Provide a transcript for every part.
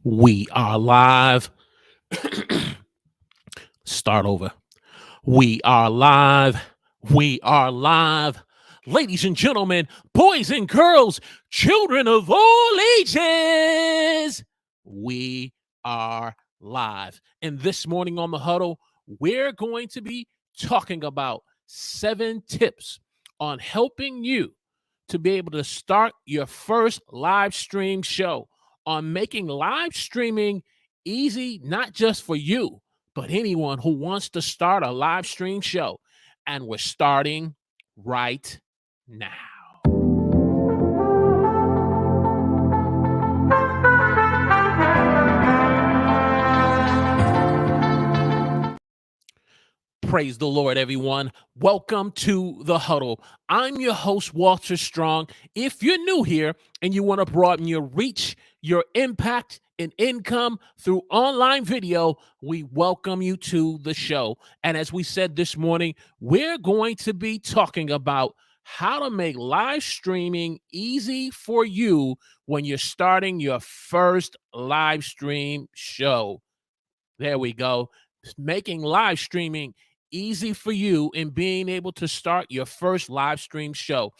We are live. Start over. We are live. We are live. Ladies and gentlemen, boys and girls, children of all ages, we are live. And this morning on the Huddle, we're going to be talking about 7 tips on helping you to be able to start your first live stream show, on making live streaming easy, not just for you, but anyone who wants to start a live stream show. And we're starting right now. Praise the Lord, everyone. Welcome to the Huddle. I'm your host, Walter Strong. If you're new here and you want to broaden your reach, your impact, and income through online video, we welcome you to the show. And as we said this morning, we're going to be talking about how to make live streaming easy for you when you're starting your first live stream show. There we go. Making live streaming easy for you in being able to start your first live stream show.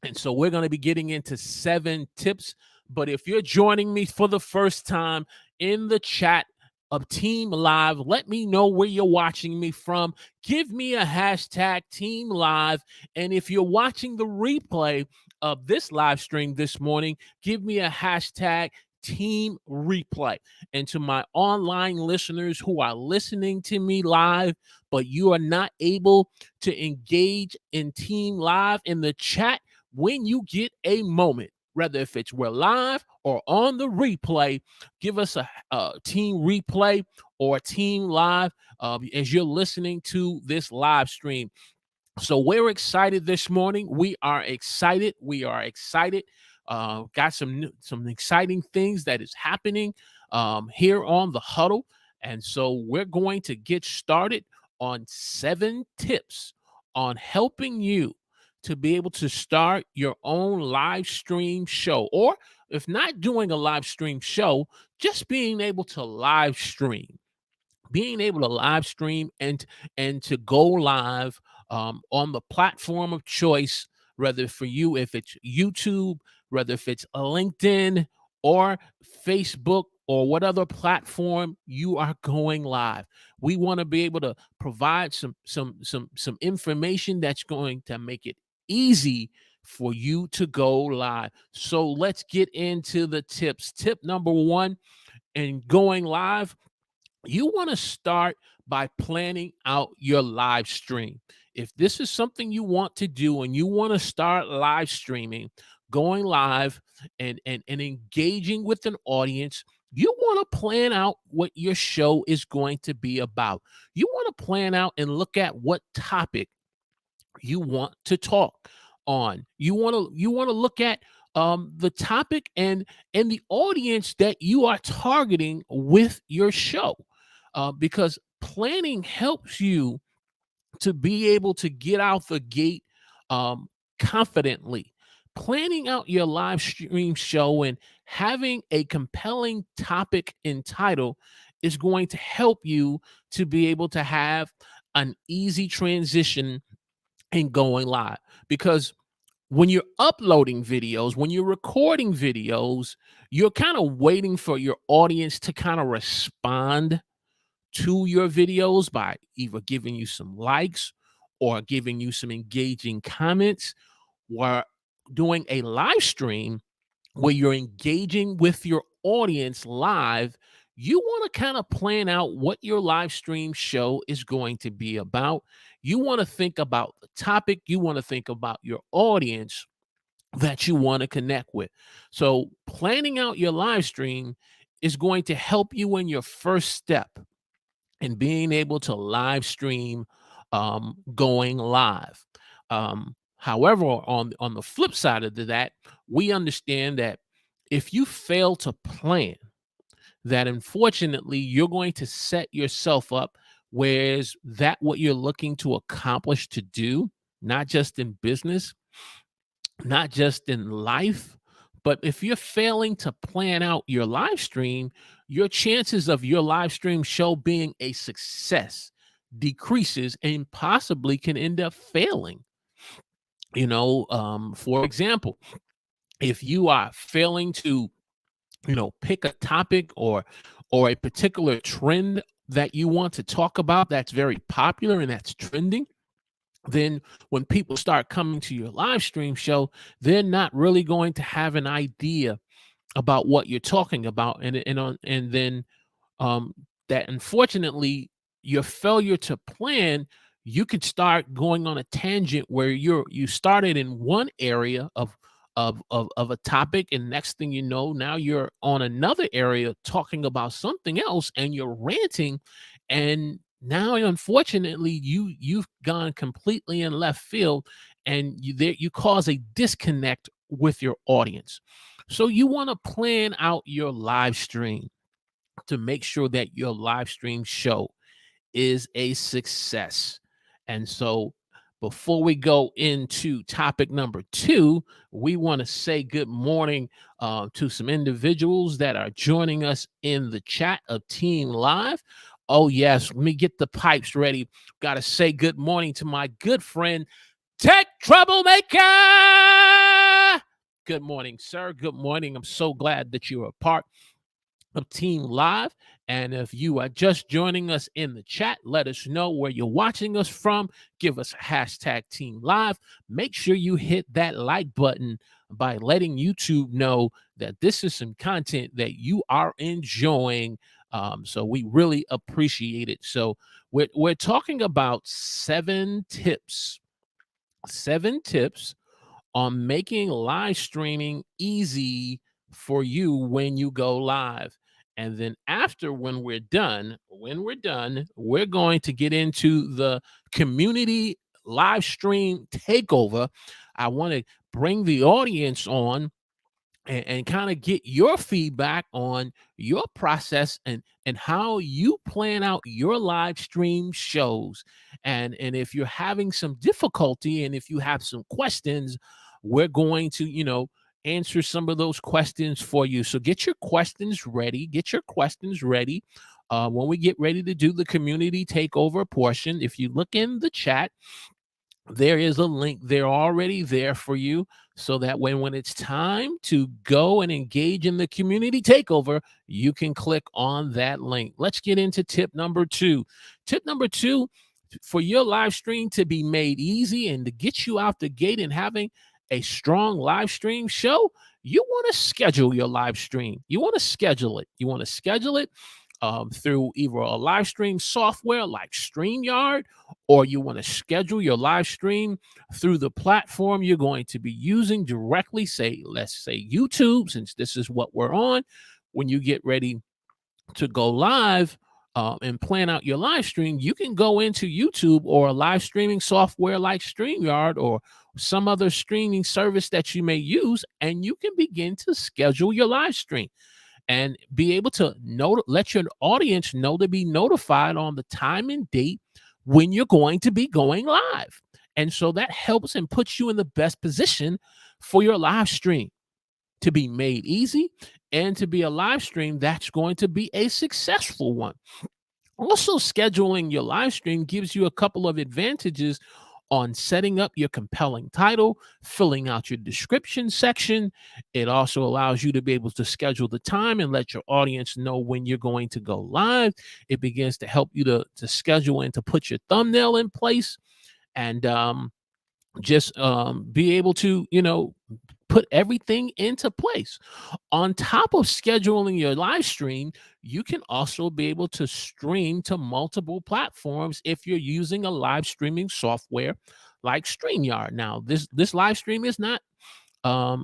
And so we're going to be getting into 7 tips. But if you're joining me for the first time, in the chat of Team Live, let me know where you're watching me from. Give me a hashtag Team Live. And if you're watching the replay of this live stream this morning, give me a hashtag Team Replay. And to my online listeners who are listening to me live, but you are not able to engage in Team Live in the chat, when you get a moment, whether if it's we're live or on the replay, give us a Team Replay or Team Live as you're listening to this live stream. So we're excited this morning. We are excited. Got some exciting things that is happening here on the Huddle. And so we're going to get started on 7 tips on helping you to be able to start your own live stream show. Or if not doing a live stream show, just being able to live stream. Being able to live stream and to go live on the platform of choice, whether for you, if it's YouTube, whether if it's LinkedIn or Facebook or what other platform you are going live. We want to be able to provide some information that's going to make it easy for you to go live. So let's get into the tips. Tip number 1 in going live: you want to start by planning out your live stream. If this is something you want to do and you want to start live streaming, going live and engaging with an audience, you want to plan out what your show is going to be about. You want to plan out and look at what topic you want to talk on. You want to look at the topic and the audience that you are targeting with your show, because planning helps you to be able to get out the gate confidently. Planning out your live stream show and having a compelling topic and title is going to help you to be able to have an easy transition in going live. Because when you're uploading videos, when you're recording videos, you're kind of waiting for your audience to kind of respond to your videos by either giving you some likes or giving you some engaging comments. Or doing a live stream where you're engaging with your audience live, you want to kind of plan out what your live stream show is going to be about. You want to think about the topic. You want to think about your audience that you want to connect with. So planning out your live stream is going to help you in your first step in being able to live stream going live. However, on the flip side of that, we understand that if you fail to plan, that unfortunately you're going to set yourself up, whereas that what you're looking to accomplish to do, not just in business, not just in life, But if you're failing to plan out your live stream, your chances of your live stream show being a success decreases and possibly can end up failing. For example, if you are failing to, pick a topic or a particular trend that you want to talk about that's very popular and that's trending, then when people start coming to your live stream show, they're not really going to have an idea about what you're talking about, and then um, that unfortunately your failure to plan, you could start going on a tangent where you started in one area of a topic, and next thing you know, now you're on another area talking about something else, and you're ranting, and now unfortunately you've gone completely in left field, and you cause a disconnect with your audience. So you want to plan out your live stream to make sure that your live stream show is a success. And so before we go into topic number 2, we want to say good morning to some individuals that are joining us in the chat of Team Live. Oh, yes, let me get the pipes ready. Got to say good morning to my good friend, Tech Troublemaker. Good morning, sir. Good morning. I'm so glad that you're a part of Team Live. And if you are just joining us in the chat, let us know where you're watching us from. Give us a hashtag Team Live. Make sure you hit that like button by letting YouTube know that this is some content that you are enjoying. So we really appreciate it. So we're talking about 7 tips on making live streaming easy for you when you go live. And then after, we're going to get into the community live stream takeover. I want to bring the audience on and kind of get your feedback on your process and how you plan out your live stream shows. And if you're having some difficulty and if you have some questions, we're going to answer some of those questions for you. So get your questions ready. When we get ready to do the community takeover portion, if you look in the chat, there is a link there already there for you, so that when it's time to go and engage in the community takeover, you can click on that link. Let's get into tip number 2. Tip number 2, for your live stream to be made easy and to get you out the gate and having a strong live stream show, you want to schedule your live stream. You want to schedule it through either a live stream software like StreamYard, or you want to schedule your live stream through the platform you're going to be using directly, let's say YouTube, since this is what we're on. When you get ready to go live and plan out your live stream, you can go into YouTube or a live streaming software like StreamYard or some other streaming service that you may use, and you can begin to schedule your live stream and be able to let your audience know to be notified on the time and date when you're going to be going live. And so that helps and puts you in the best position for your live stream to be made easy and to be a live stream that's going to be a successful one. Also, scheduling your live stream gives you a couple of advantages on setting up your compelling title, filling out your description section. It also allows you to be able to schedule the time and let your audience know when you're going to go live. It begins to help you to schedule and to put your thumbnail in place, and just be able to, put everything into place. On top of scheduling your live stream, you can also be able to stream to multiple platforms if you're using a live streaming software like StreamYard. Now, this live stream is not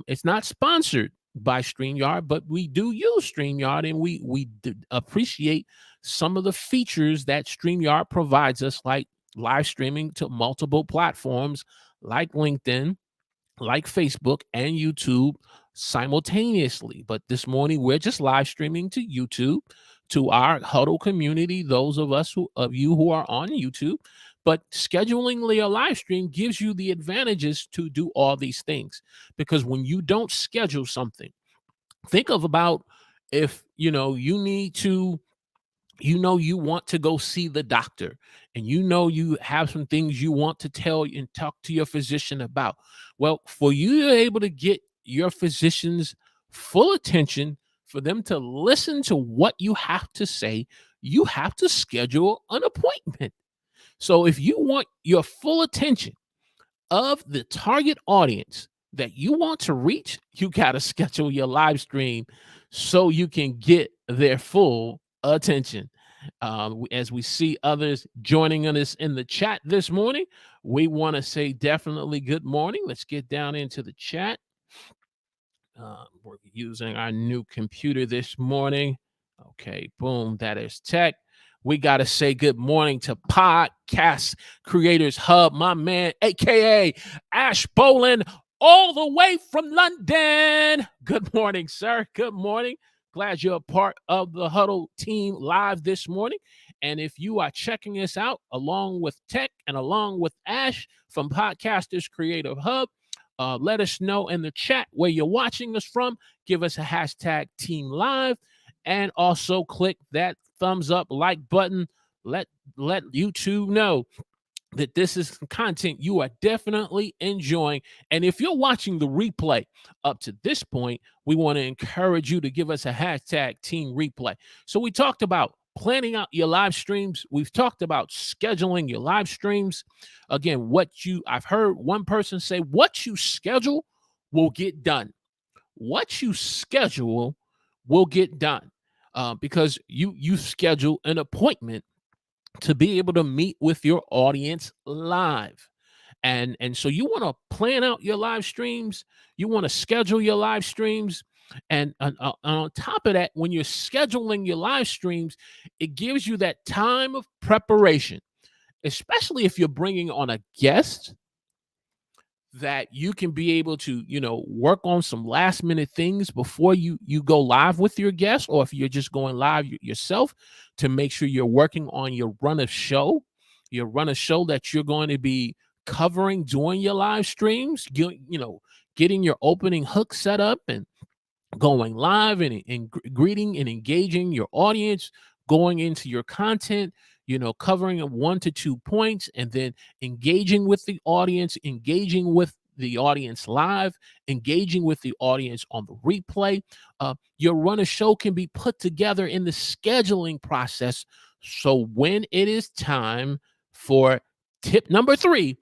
it's not sponsored by StreamYard, but we do use StreamYard, and we appreciate some of the features that StreamYard provides us, like live streaming to multiple platforms like LinkedIn, like Facebook and YouTube simultaneously. But this morning, we're just live streaming to YouTube, to our Huddle community, those of you who are on YouTube. But scheduling your live stream gives you the advantages to do all these things, because when you don't schedule something, think of about if you need to, you want to go see the doctor, and you have some things you want to tell and talk to your physician about. Well, for you to be able to get your physician's full attention, for them to listen to what you have to say, you have to schedule an appointment. So if you want your full attention of the target audience that you want to reach, you got to schedule your live stream so you can get their full attention. As we see others joining us in the chat this morning, we want to say definitely good morning. Let's get down into the chat. We're using our new computer this morning. Okay, boom, that is tech. We got to say good morning to Podcast Creators Hub, my man, aka Ash Boland, all the way from London. Good morning, sir. Good morning. Glad you're a part of the Huddle team live this morning. And if you are checking us out along with Tech and along with Ash from Podcasters Creative Hub, let us know in the chat where you're watching us from. Give us a hashtag Team Live, and also click that thumbs up like button. Let YouTube know that this is content you are definitely enjoying. And if you're watching the replay up to this point, we want to encourage you to give us a hashtag Team Replay. So we talked about planning out your live streams. We've talked about scheduling your live streams. Again, I've heard one person say, what you schedule will get done. What you schedule will get done, because you schedule an appointment to be able to meet with your audience live. And so you want to plan out your live streams. You want to schedule your live streams. And on top of that, when you're scheduling your live streams, it gives you that time of preparation, especially if you're bringing on a guest, that you can be able to, work on some last minute things before you go live with your guest, or if you're just going live yourself, to make sure you're working on your run of show that you're going to be covering during your live streams, getting your opening hook set up and going live and greeting and engaging your audience, going into your content, covering 1 to 2 points, and then engaging with the audience live, engaging with the audience on the replay. Your run of show can be put together in the scheduling process. So when it is time for tip number 3,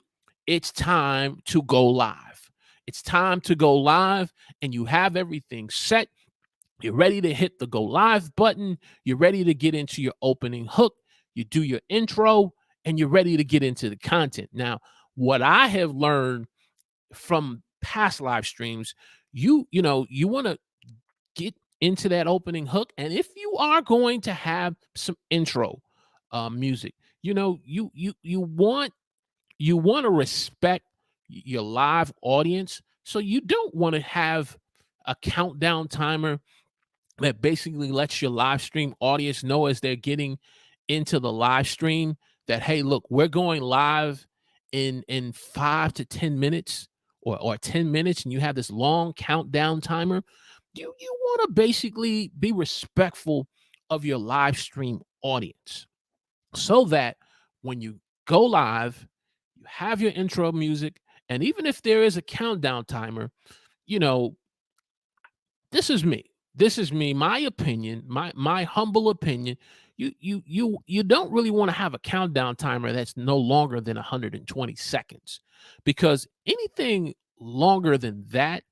it's time to go live. It's time to go live, and you have everything set. You're ready to hit the go live button. You're ready to get into your opening hook. You do your intro, and you're ready to get into the content. Now, what I have learned from past live streams, you want to get into that opening hook. And if you are going to have some intro music, you want to respect your live audience. So you don't want to have a countdown timer that basically lets your live stream audience know as they're getting into the live stream that, hey, look, we're going live in 5 to 10 minutes or 10 minutes, and you have this long countdown timer. You want to basically be respectful of your live stream audience, so that when you go live, you have your intro music. And even if there is a countdown timer, this is me, my opinion, my humble opinion. You don't really want to have a countdown timer that's no longer than 120 seconds, because anything longer than that,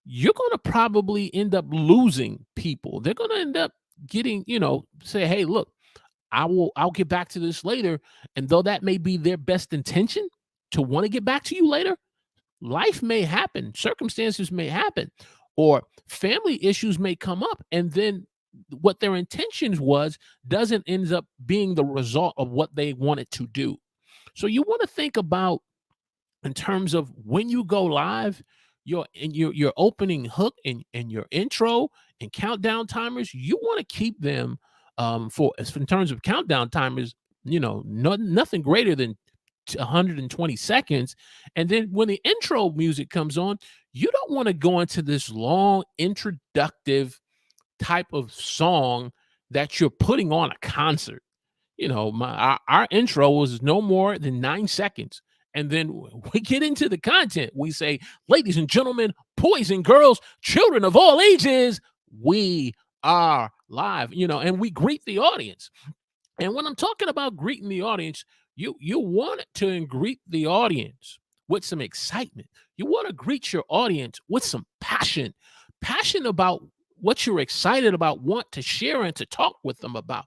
you're going to probably end up losing people. They're going to end up getting, say, hey, look, I'll get back to this later. And though that may be their best intention to want to get back to you later, life may happen, circumstances may happen, or family issues may come up, and then what their intentions was doesn't end up being the result of what they wanted to do. So you want to think about, in terms of when you go live, your opening hook and your intro and countdown timers, you want to keep them in terms of countdown timers, nothing greater than 120 seconds. And then when the intro music comes on, you don't want to go into this long introductive type of song that you're putting on a concert. Our intro was no more than 9 seconds. And then we get into the content. We say, ladies and gentlemen, boys and girls, children of all ages, we are live, and we greet the audience. And when I'm talking about greeting the audience, you want to greet the audience with some excitement. You want to greet your audience with some passion about what you're excited about, want to share and to talk with them about.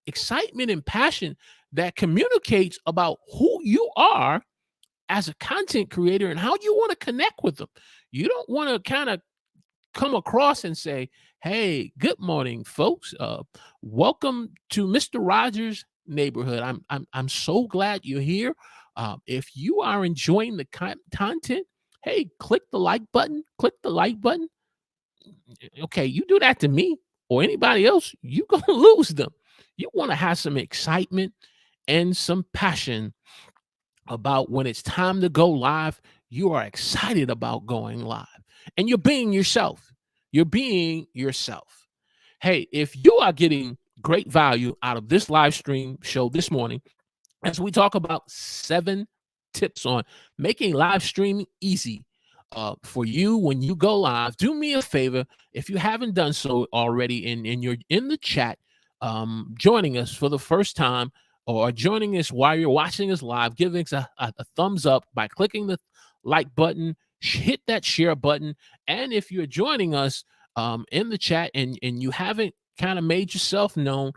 Excitement and passion that communicates about who you are as a content creator and how you want to connect with them. You don't want to kind of come across and say, hey, good morning, folks. Welcome to Mr. Rogers' neighborhood. I'm so glad you're here. If you are enjoying the content, hey, click the like button. Okay, you do that to me or anybody else, you're going to lose them. You want to have some excitement and some passion about when it's time to go live. You are excited about going live and you're being yourself. Hey, if you are getting great value out of this live stream show this morning, as we talk about 7 tips on making live streaming easy for you when you go live, do me a favor. If you haven't done so already and you're in the chat, joining us for the first time or joining us while you're watching us live, giving us a thumbs up by clicking the like button, hit that share button. And if you're joining us in the chat and you haven't kind of made yourself known,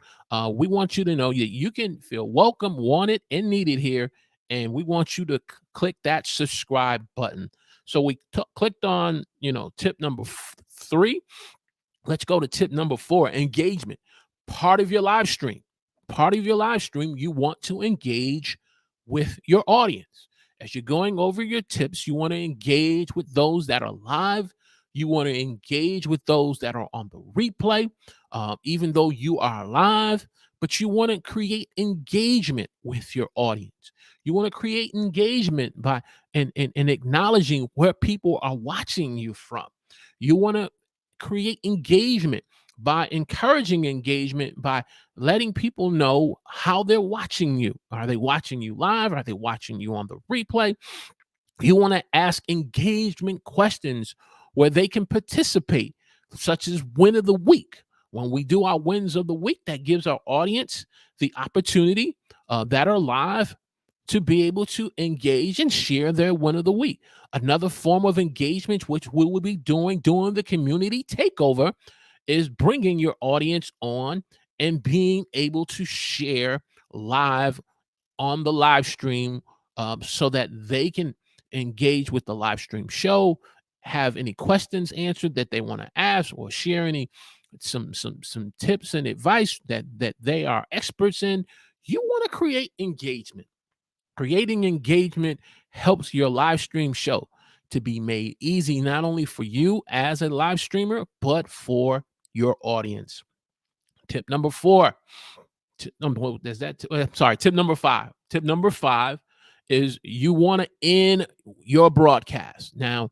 we want you to know that you can feel welcome, wanted, and needed here. And we want you to click that subscribe button. So we clicked on, tip number 3. Let's go to tip number 4, engagement. Part of your live stream, you want to engage with your audience. As you're going over your tips, you want to engage with those that are live. You want to engage with those that are on the replay, even though you are live, but you want to create engagement with your audience. You want to create engagement by and acknowledging where people are watching you from. You want to create engagement by encouraging engagement, by letting people know how they're watching you. Are they watching you live? Are they watching you on the replay? You want to ask engagement questions where they can participate, such as win of the week. When we do our wins of the week, that gives our audience the opportunity that are live to be able to engage and share their win of the week. Another form of engagement, which we will be doing during the community takeover, is bringing your audience on and being able to share live on the live stream so that they can engage with the live stream show, have any questions answered that they want to ask, or share some tips and advice that they are experts in. You want to create engagement. Creating engagement helps your live stream show to be made easy, not only for you as a live streamer, but for your audience. Tip number 4. Tip number 5. Tip number 5 is you want to end your broadcast. Now,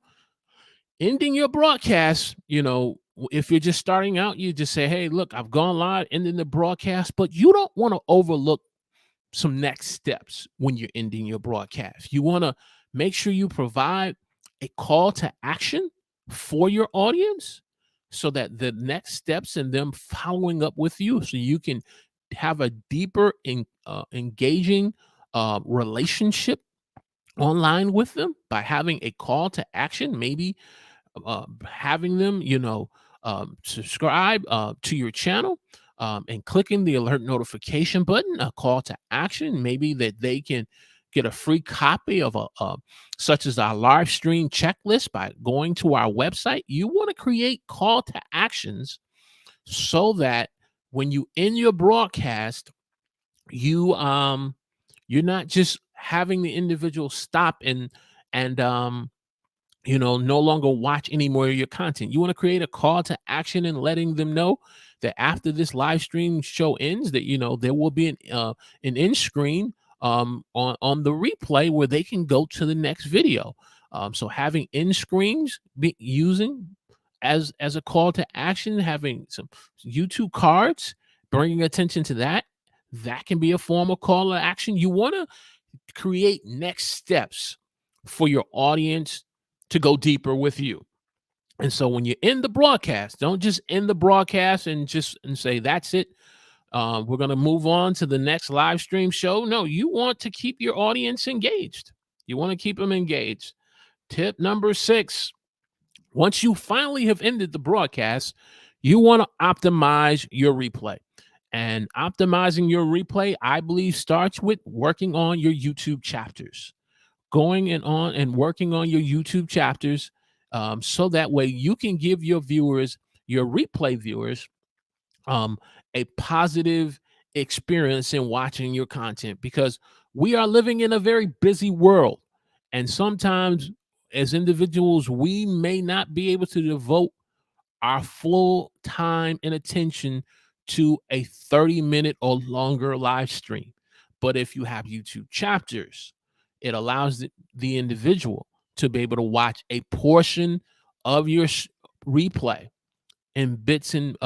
ending your broadcast, if you're just starting out, you just say, hey, look, I've gone live, ending the broadcast, but you don't want to overlook some next steps when you're ending your broadcast. You want to make sure you provide a call to action for your audience so that the next steps and them following up with you, so you can have a deeper engaging relationship online with them by having a call to action, maybe having them, subscribe to your channel and clicking the alert notification button, a call to action, maybe that they can get a free copy of such as our live stream checklist by going to our website. You want to create call to actions so that when you end your broadcast, you're not just having the individual stop and no longer watch any more of your content. You want to create a call to action and letting them know that after this live stream show ends, that there will be an end screen on the replay where they can go to the next video. So having end screens be using as a call to action, having some YouTube cards, bringing attention to that, that can be a form of call to action. You want to create next steps for your audience to go deeper with you. And so when you end the broadcast, don't just end the broadcast and say that's it. We're going to move on to the next live stream show. No, you want to keep your audience engaged. You want to keep them engaged. Tip number 6. Once you finally have ended the broadcast, you want to optimize your replay. And optimizing your replay, I believe, starts with working on your YouTube chapters. Going and working on your YouTube chapters, so that way you can give your viewers, your replay viewers, a positive experience in watching your content, because we are living in a very busy world. And sometimes as individuals, we may not be able to devote our full time and attention to a 30-minute or longer live stream. But if you have YouTube chapters, it allows the individual to be able to watch a portion of your replay in bits and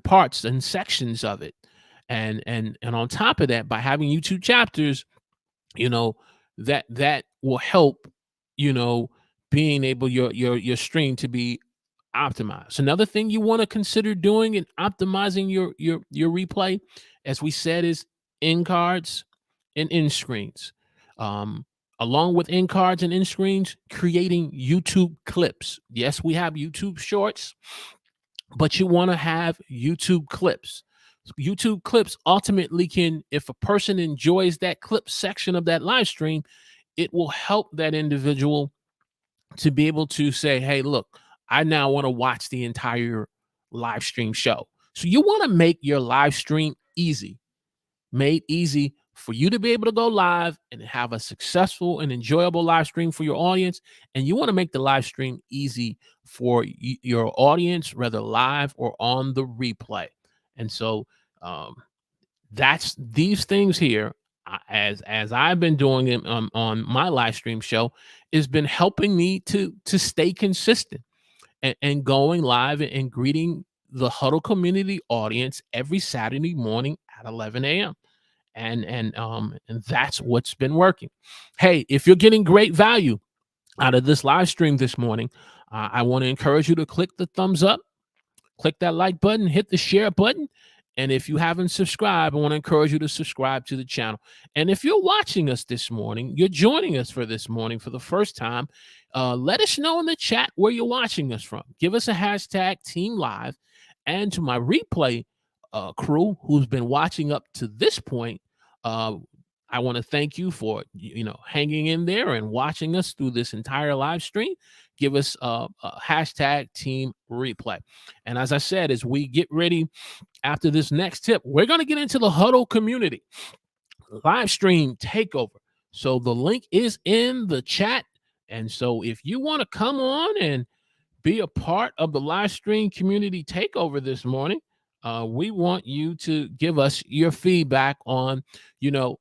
parts and sections of it. And on top of that, by having YouTube chapters, you know, that will help, being able your stream to be optimized. Another thing you want to consider doing and optimizing your replay, as we said, is end cards and end screens. Along with end cards and end screens, creating YouTube clips. Yes, we have YouTube shorts, but you want to have YouTube clips. YouTube clips ultimately can, if a person enjoys that clip section of that live stream, it will help that individual to be able to say, hey, look, I now want to watch the entire live stream show. So you want to make your live stream easy, made easy for you to be able to go live and have a successful and enjoyable live stream for your audience. And you want to make the live stream easy for your audience, whether live or on the replay. And so that's these things here, as I've been doing it on my live stream show, has been helping me to stay consistent and going live and greeting the Huddle community audience every Saturday morning at 11 a.m. And that's what's been working. Hey, if you're getting great value out of this live stream this morning, I want to encourage you to click the thumbs up, click that like button, hit the share button. And if you haven't subscribed, I want to encourage you to subscribe to the channel. And if you're watching us this morning, you're joining us for this morning for the first time, let us know in the chat where you're watching us from. Give us a hashtag Team Live. And to my replay crew who's been watching up to this point, I want to thank you for hanging in there and watching us through this entire live stream. Give us a hashtag Team Replay. And as I said, as we get ready after this next tip, we're going to get into the Huddle community live stream takeover. So the link is in the chat. And so if you want to come on and be a part of the live stream community takeover this morning, we want you to give us your feedback on,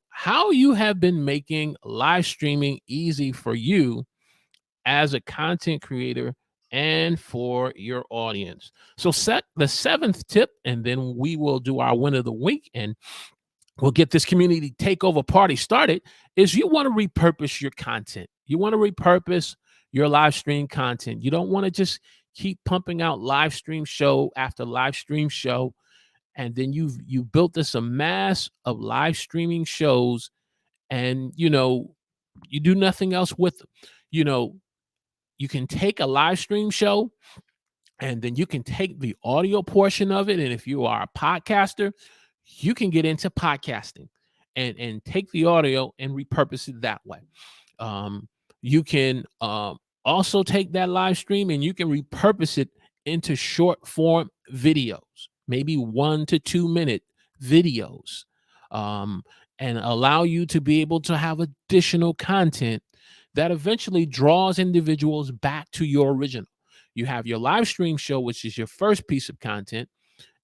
how you have been making live streaming easy for you as a content creator and for your audience. So set the 7th tip, and then we will do our win of the week, and we'll get this community takeover party started. Is you want to repurpose your content. You want to repurpose your live stream content. You don't want to just keep pumping out live stream show after live stream show, and then you've built this amass of live streaming shows, and you do nothing else with them. You can take a live stream show, and then you can take the audio portion of it, and if you are a podcaster, you can get into podcasting and take the audio and repurpose it that way. You can also take that live stream and you can repurpose it into short form videos, maybe 1 to 2 minute videos, and allow you to be able to have additional content that eventually draws individuals back to your original. You have your live stream show, which is your first piece of content.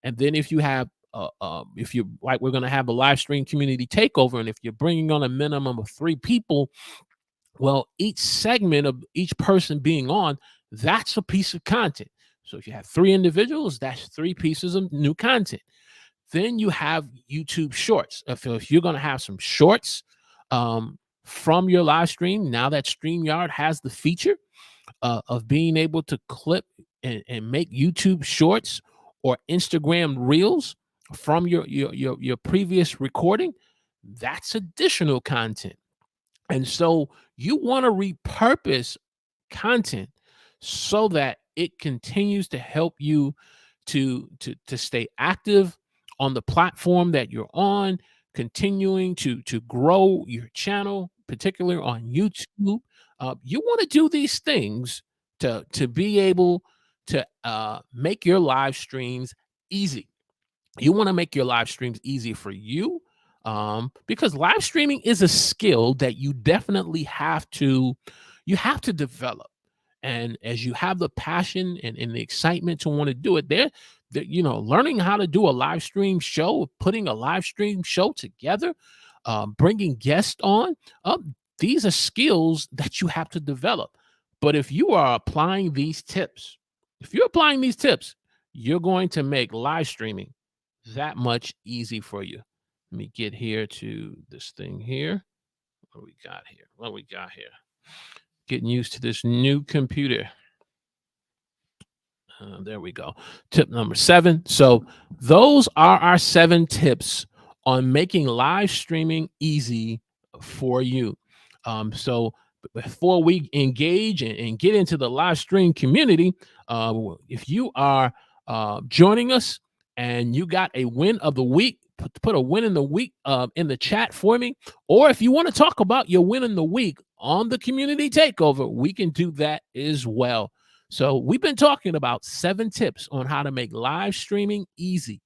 And then if you have if you like, we're going to have a live stream community takeover, and if you're bringing on a minimum of 3 people, well, each segment of each person being on, that's a piece of content. So if you have 3 individuals, that's 3 pieces of new content. Then you have YouTube Shorts. If you're going to have some shorts from your live stream, now that StreamYard has the feature of being able to clip and make YouTube Shorts or Instagram Reels from your previous recording, that's additional content. And so you want to repurpose content so that it continues to help you to stay active on the platform that you're on, continuing to grow your channel, particularly on YouTube. You want to do these things to be able to make your live streams easy. You want to make your live streams easy for you, because live streaming is a skill that you definitely have to develop. And as you have the passion and the excitement to want to do it, learning how to do a live stream show, putting a live stream show together, bringing guests on, these are skills that you have to develop. But if you are applying these tips, you're going to make live streaming that much easy for you. Let me get here to this thing here. What we got here? Getting used to this new computer. There we go. Tip number 7. So those are our 7 tips on making live streaming easy for you. So before we engage and get into the live stream community, if you are joining us and you got a win of the week, put a win in the week in the chat for me. Or if you want to talk about your win in the week on the community takeover, we can do that as well. So we've been talking about 7 tips on how to make live streaming easy,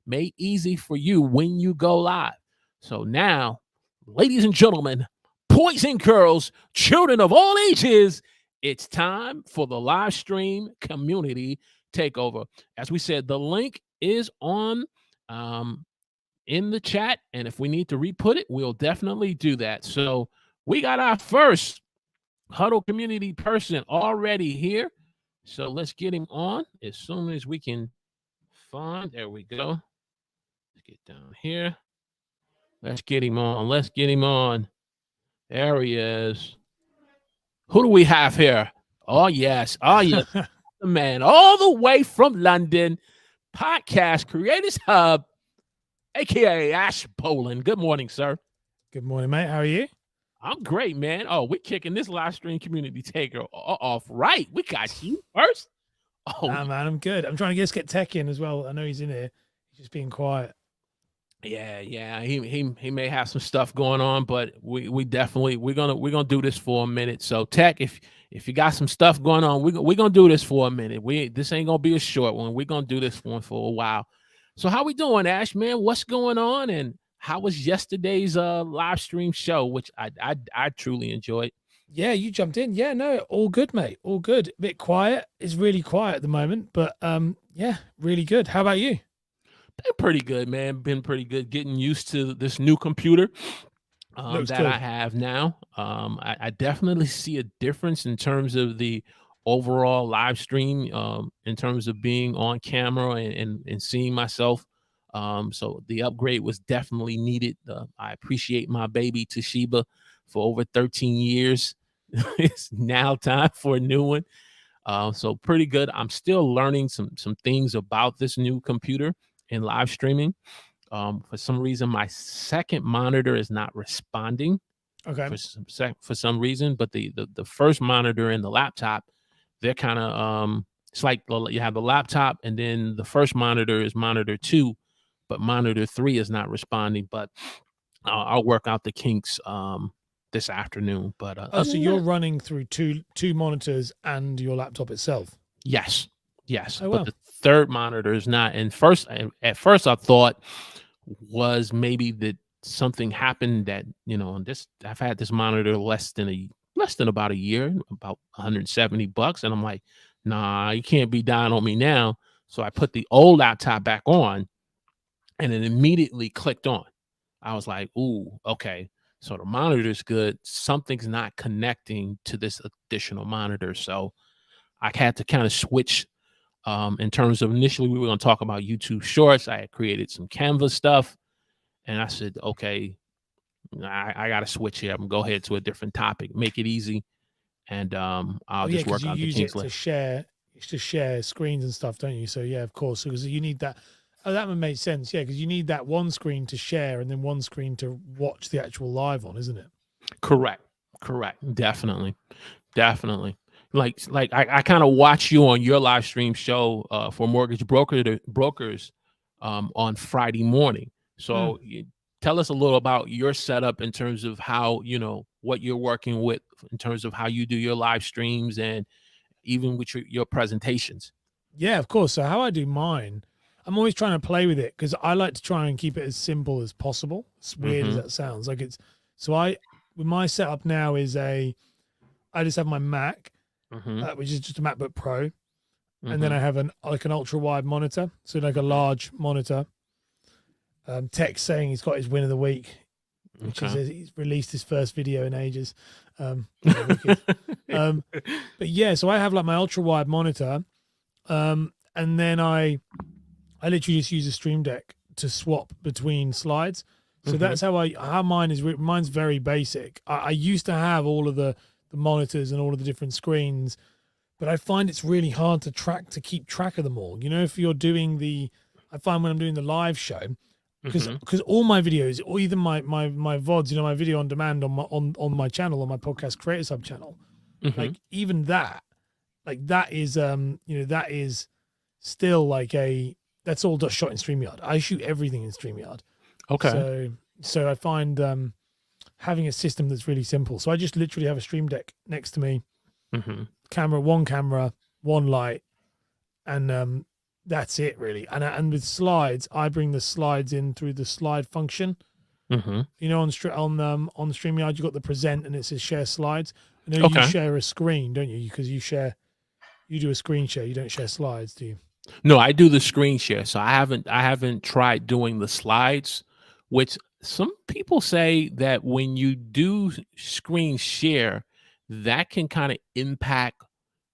made easy for you when you go live. So now, ladies and gentlemen, boys and girls, children of all ages, it's time for the live stream community takeover. As we said, the link is on in the chat, and if we need to re-put it, we'll definitely do that. So we got our first Huddle community person already here. So let's get him on as soon as we can find. There we go. Let's get down here. Let's get him on. There he is. Who do we have here? Oh, yes. The man all the way from London, Podcast Creators Hub, a.k.a. Ash Boland. Good morning, sir. Good morning, mate. How are you? I'm great, man. Oh, we're kicking this live stream community taker off right. We got you first. Oh, man, I'm good. I'm trying to just get Tech in as well. I know he's in here. He's just being quiet. Yeah. He may have some stuff going on, but we definitely we're gonna do this for a minute. So Tech, if you got some stuff going on, we're gonna do this for a minute. This ain't gonna be a short one. We're gonna do this one for a while. So how we doing, Ash, man? What's going on? And how was yesterday's live stream show, which I truly enjoyed? Yeah, you jumped in. Yeah, no, all good, mate. All good. A bit quiet. It's really quiet at the moment, but yeah, really good. How about you? Been pretty good, man. Been pretty good. Getting used to this new computer that good. I have now. I definitely see a difference in terms of the overall live stream, in terms of being on camera and seeing myself. So the upgrade was definitely needed. I appreciate my baby Toshiba for over 13 years. It's now time for a new one. So pretty good. I'm still learning some things about this new computer in live streaming. For some reason, my second monitor is not responding. Okay. For some reason, but the first monitor and the laptop, they're kind of it's like you have the laptop and then the first monitor is monitor 2, but monitor 3 is not responding. But I'll work out the kinks this afternoon. But so you're running through two monitors and your laptop itself? Yes. Oh, but the third monitor is not. And at first I thought was maybe that something happened that, I've had this monitor less than about a year, about $170. And I'm like, nah, you can't be down on me now. So I put the old laptop back on and it immediately clicked on. I was like, ooh, okay. So the monitor's good. Something's not connecting to this additional monitor. So I had to kind of switch in terms of initially we were going to talk about YouTube Shorts. I had created some Canva stuff, and I said, okay, I got to switch here. I'm gonna go ahead to a different topic, make it easy, and Oh I'll yeah, just because work you out the use kinks it to later. share screens and stuff, don't you? So yeah, of course, because you need that. Oh, that would make sense. Yeah, because you need that one screen to share and then one screen to watch the actual live on, isn't it? Correct, correct, definitely, definitely. Like I kind of watch you on your live stream show for mortgage brokers on Friday morning. Mm. So tell us a little about your setup in terms of how what you're working with in terms of how you do your live streams and even with your presentations. Yeah, of course. So how I do mine, I'm always trying to play with it because I like to try and keep it as simple as possible. As weird as Mm-hmm. that sounds, like it's so I with my setup now is I just have my Mac, Mm-hmm. which is just a MacBook Pro, and then Mm-hmm. I have an ultra wide monitor, so like a large monitor. Text saying he's got his win of the week, which is Okay. he's released his first video in ages. Yeah, wicked. But yeah, so I have like my ultra wide monitor, and then I literally just use a Stream Deck to swap between slides. So Mm-hmm. that's how mine is. Mine's very basic. I used to have all of the monitors and all of the different screens, but I find it's really hard to keep track of them all. You know, if you're doing I find when I'm doing the live show, Mm-hmm. because all my videos, or even my VODs, my video on demand on my channel, on my podcast creator sub channel, Mm-hmm. like even that, like that is that is still like that's all just shot in StreamYard. I shoot everything in StreamYard. Okay. So I find having a system that's really simple. So I just literally have a Stream Deck next to me, Mm-hmm. camera, one light, and that's it really. And with slides, I bring the slides in through the slide function. Mm-hmm. You know, on StreamYard, you got the present and it says share slides. I know you Okay. share a screen, don't you? Because you do a screen share. You don't share slides, do you? No, I do the screen share. So I haven't tried doing the slides, which some people say that when you do screen share, that can kind of impact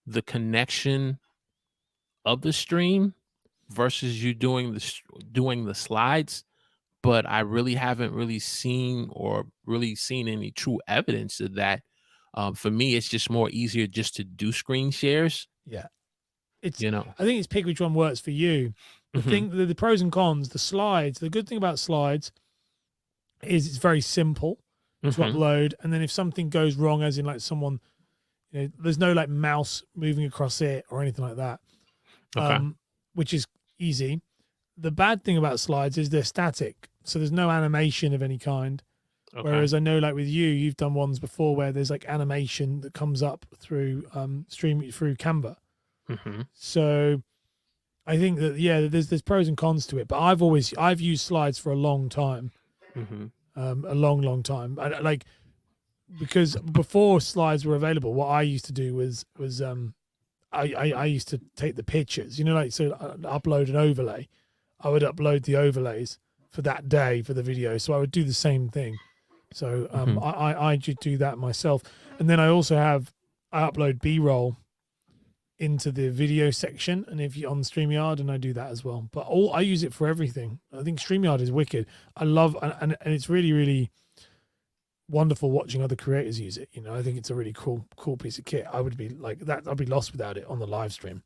the connection of the stream versus you doing the slides. But I really haven't really seen any true evidence of that. For me, it's just more easier just to do screen shares. Yeah. It's You know. I think it's pick which one works for you. Hmm. The pros and cons, the slides. The good thing about slides is it's very simple to Hmm. upload, and then if something goes wrong, as in like someone, there's no like mouse moving across it or anything like that, Okay. which is easy. The bad thing about slides is they're static, so there's no animation of any kind. Okay. Whereas I know, like with you, you've done ones before where there's like animation that comes up through through Canva. Hmm. So I think that there's pros and cons to it. But I've used slides for a long time, Hmm. a long time. Like because before slides were available, what I used to do was I used to take the pictures, like so upload an overlay. I would upload the overlays for that day for the video. So I would do the same thing. So Hmm. I just do that myself, and then I upload B-roll into the video section, and if you're on StreamYard, and I do that as well. But I use it for everything. I think StreamYard is wicked. I love and it's really really wonderful watching other creators use it. I think it's a really cool piece of kit. I would be like that. I'd be lost without it on the live stream.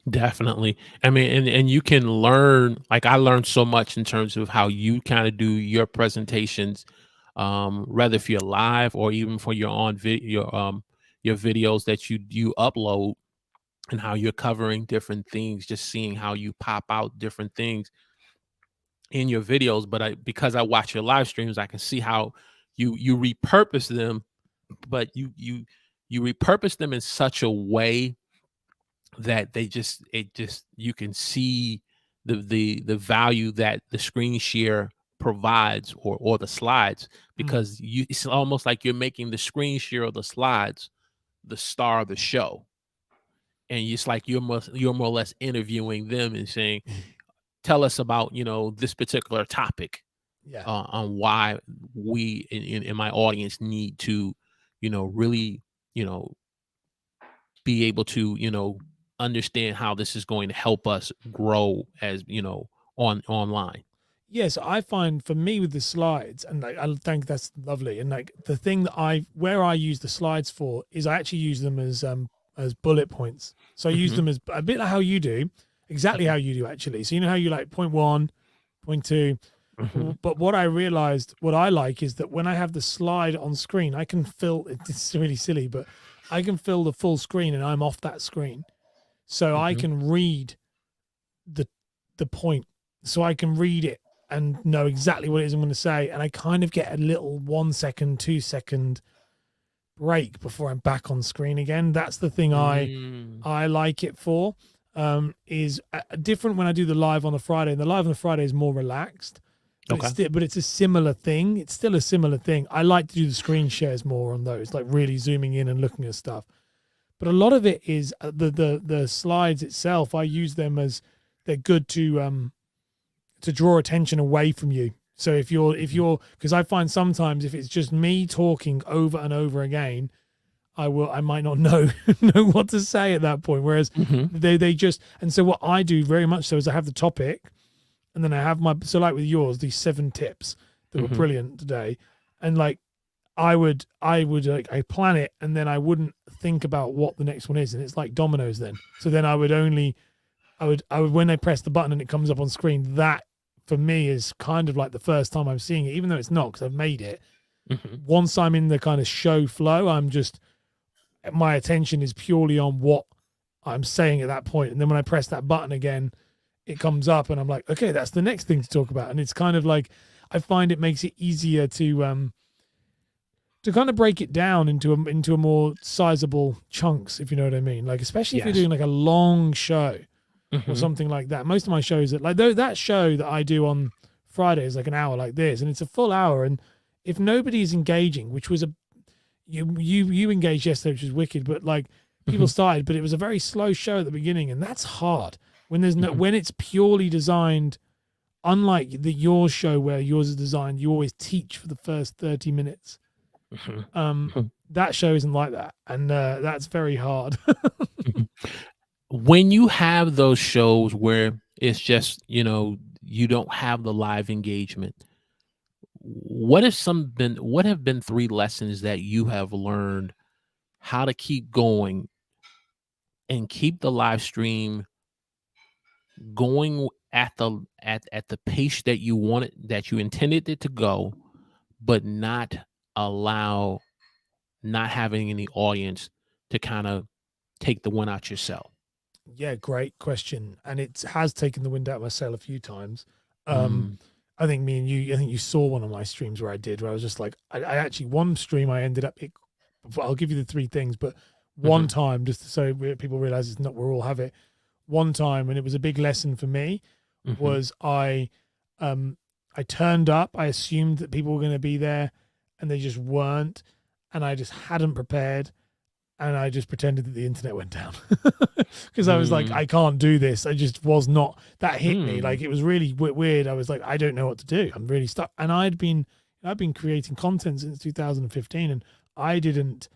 Definitely. I mean, and you can learn. Like I learned so much in terms of how you kind of do your presentations, whether if you're live or even for your on video, your videos that you upload, and how you're covering different things. Just seeing how you pop out different things in your videos. But because I watch your live streams, I can see how you repurpose them, but you repurpose them in such a way that you can see the value that the screen share provides, or the slides, Mm. because it's almost like you're making the screen share of the slides the star of the show, and it's like you're more or less interviewing them and saying, tell us about, this particular topic, Yeah. on why we in my audience need to, really, you know, be able to, understand how this is going to help us grow as, online. Yes, I find for me with the slides, and like, I think that's lovely. And like the thing that where I use the slides for is I actually use them as bullet points. So I use Hmm. them as a bit like how you do, exactly Hmm. how you do actually. So you know how you like point one, point two. Hmm. But what I realized, what I like is that when I have the slide on screen, I can fill. It's really silly, but I can fill the full screen, and I'm off that screen, so I Hmm. can read the point, so I can read it and know exactly what it is I'm going to say, and I kind of get a little 1 second, 2 second break before I'm back on screen again. That's the thing Mm. I like it for. Is different when I do the live on the Friday. The live on the Friday is more relaxed, but Okay. it's a similar thing. It's still a similar thing. I like to do the screen shares more on those, like really zooming in and looking at stuff. But a lot of it is the slides itself. I use them as they're good to draw attention away from you. So if you're because I find sometimes if it's just me talking over and over again, I might not know know what to say at that point. Whereas Hmm. they just, and so what I do very much so is I have the topic, and then I have my, so like with yours, these 7 tips that were Hmm. brilliant today, and like I would like I plan it, and then I wouldn't think about what the next one is, and it's like dominoes then. So then I would when I press the button and it comes up on screen, that for me is kind of like the first time I'm seeing it, even though it's not because I've made it. Hmm. Once I'm in the kind of show flow, my attention is purely on what I'm saying at that point. And then when I press that button again, it comes up and I'm like, okay, that's the next thing to talk about. And it's kind of like, I find it makes it easier to kind of break it down into a more sizable chunks, if you know what I mean. Like, especially if you're Yes. doing like a long show or Hmm. something like that. Most of my shows that like that show that I do on Friday is like an hour like this, and it's a full hour. And if nobody's engaging, which was you engaged yesterday, which was wicked, but like people Hmm. started, but it was a very slow show at the beginning, and that's hard when there's no Hmm. when it's purely designed. Unlike your show where yours is designed, you always teach for the first 30 minutes. Um, Hmm. that show isn't like that, and that's very hard. Hmm. When you have those shows where it's just, you don't have the live engagement, what have been 3 lessons that you have learned how to keep going and keep the live stream going at the pace that you wanted, that you intended it to go, but allow not having any audience to kind of take the one out yourself? Yeah, great question, and it has taken the wind out of my sail a few times. Um, Mm. I think me and you, I think you saw one of my streams where I was just like, I actually one stream I ended up. I'll give you the 3 things, but one Mhm. time, just so people realize it's not we all have it. One time, and it was a big lesson for me. Mhm. Was um, I turned up. I assumed that people were going to be there, and they just weren't, and I just hadn't prepared, and I just pretended that the internet went down because I was like, Mm. I can't do this. I just was not. That hit me Mm. like it was really weird. I was like, I don't know what to do. I'm really stuck. And I've been creating content since 2015, and I didn't.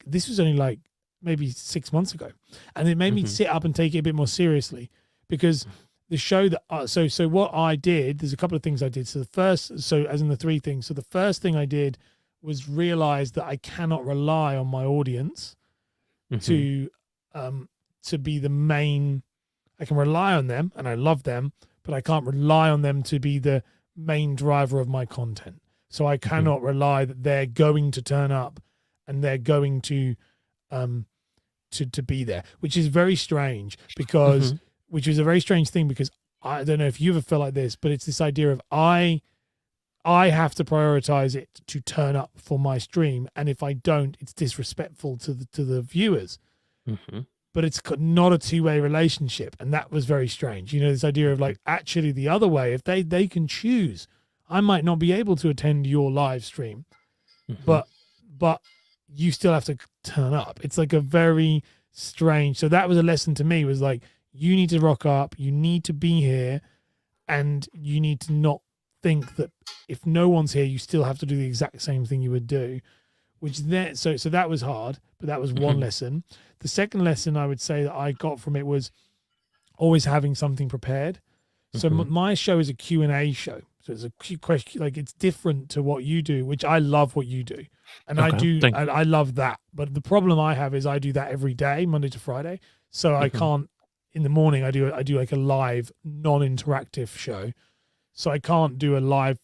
This was only like maybe 6 months ago, and it made me Mhm. sit up and take it a bit more seriously because the show that so what I did. There's a couple of things I did. So the first, so as in the 3 things. So the first thing I did was realize that I cannot rely on my audience Mhm. to um to be the main. I can rely on them and I love them, but I can't rely on them to be the main driver of my content. So I Mhm. cannot rely that they're going to turn up and they're going um to be there, which is very strange because Mhm. which is a very strange thing because I don't know if you ever felt like this, but it's this idea of I have to prioritize it to turn up for my stream, and if I don't, it's disrespectful to the viewers. Mhm. But it's not a 2-way relationship, and that was very strange. You know, this idea of Mhm. like actually the other way, if they can choose, I might not be able to attend your live stream, Mhm. but but you still have to turn up. It's like a very strange. So that was a lesson to me. Was like you need to rock up, you need to be here, and you need to not think that if no one's here, you still have to do the exact same thing you would do. Which then, so that was hard, but that was one lesson. The second lesson I would say that I got from it was always having something prepared. So my show is a Q&A show. So it's a Q question, like it's different to what you do, which I love what you do. And I love that. But the problem I have is I do that every day, Monday to Friday. So I can't, in the morning, I do like a live non-interactive show. So I can't do a live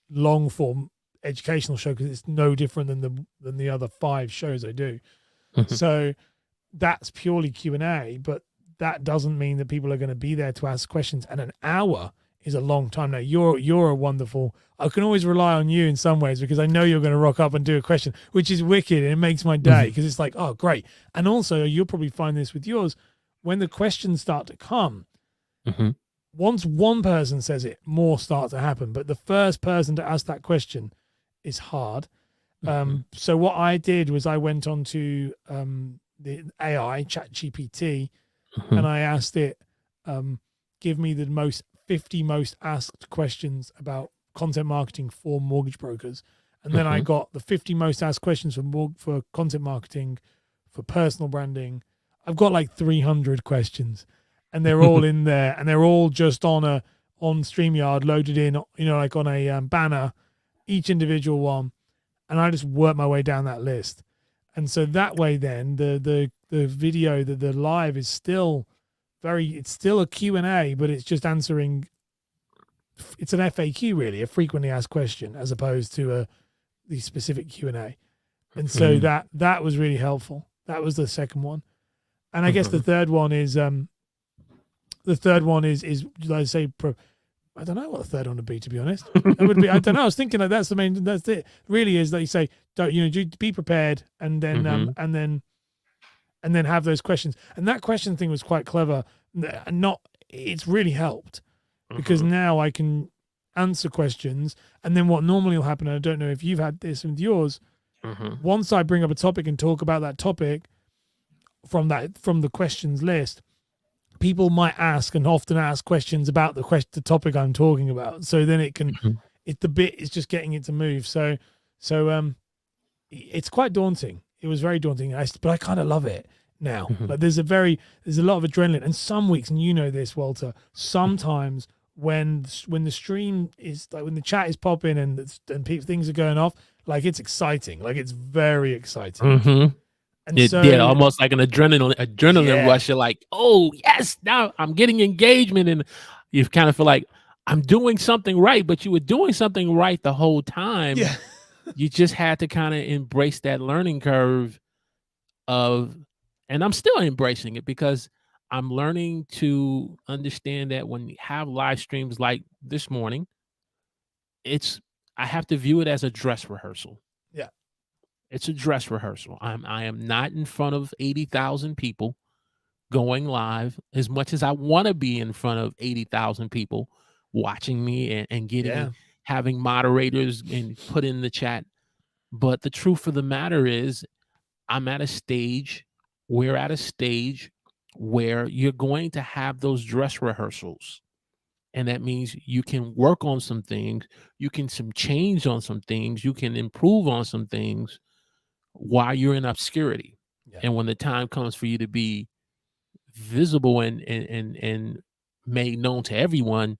long form educational show because it's no different than the other 5 shows I do. So that's purely Q&A, but that doesn't mean that people are going to be there to ask questions. And an hour is a long time. Now you're a wonderful, I can always rely on you in some ways because I know you're going to rock up and do a question, which is wicked. And it makes my day because it's like, oh, great. And also you'll probably find this with yours when the questions start to come. Once one person says it, more start to happen. But the first person to ask that question is hard. So what I did was I went on to the AI ChatGPT and I asked it, give me the 50 most asked questions about content marketing for mortgage brokers. And then I got the 50 most asked questions for content marketing, for personal branding. I've got like 300 questions and they're all in there and they're all just on StreamYard loaded in, like on a banner, each individual one. And I just work my way down that list. And so that way then the video, the live is still it's still a Q&A, but it's just answering, it's an FAQ really, a frequently asked question, as opposed to the specific Q&A. And so that was really helpful. That was the second one. And I guess the third one is I say, I don't know what the third one would be, to be honest. It would be, I don't know. I was thinking like that's it. Really is that you say, don't be prepared and then and then have those questions. And that question thing was quite clever. It's really helped because now I can answer questions. And then what normally will happen, and I don't know if you've had this with yours, once I bring up a topic and talk about that topic from the questions list, people might ask and often ask questions about the topic I'm talking about. So then it can, it's just getting it to move. So it's quite daunting. It was very daunting, but I kind of love it now. Like there's a lot of adrenaline, and some weeks, and you know this, Walter, sometimes when the stream is like, when the chat is popping and things are going off, like it's exciting. Like it's very exciting. And almost like an adrenaline rush. You're like, oh yes, now I'm getting engagement, and you kind of feel like I'm doing something right, but you were doing something right the whole time. Yeah. You just had to kind of embrace that learning curve and I'm still embracing it because I'm learning to understand that when you have live streams like this morning, I have to view it as a dress rehearsal. Yeah. It's a dress rehearsal. I am not in front of 80,000 people going live as much as I want to be in front of 80,000 people watching me and getting having moderators and put in the chat. But the truth of the matter is we're at a stage where you're going to have those dress rehearsals. And that means you can work on some things, you can change on some things, you can improve on some things while you're in obscurity. Yeah. And when the time comes for you to be visible and made known to everyone,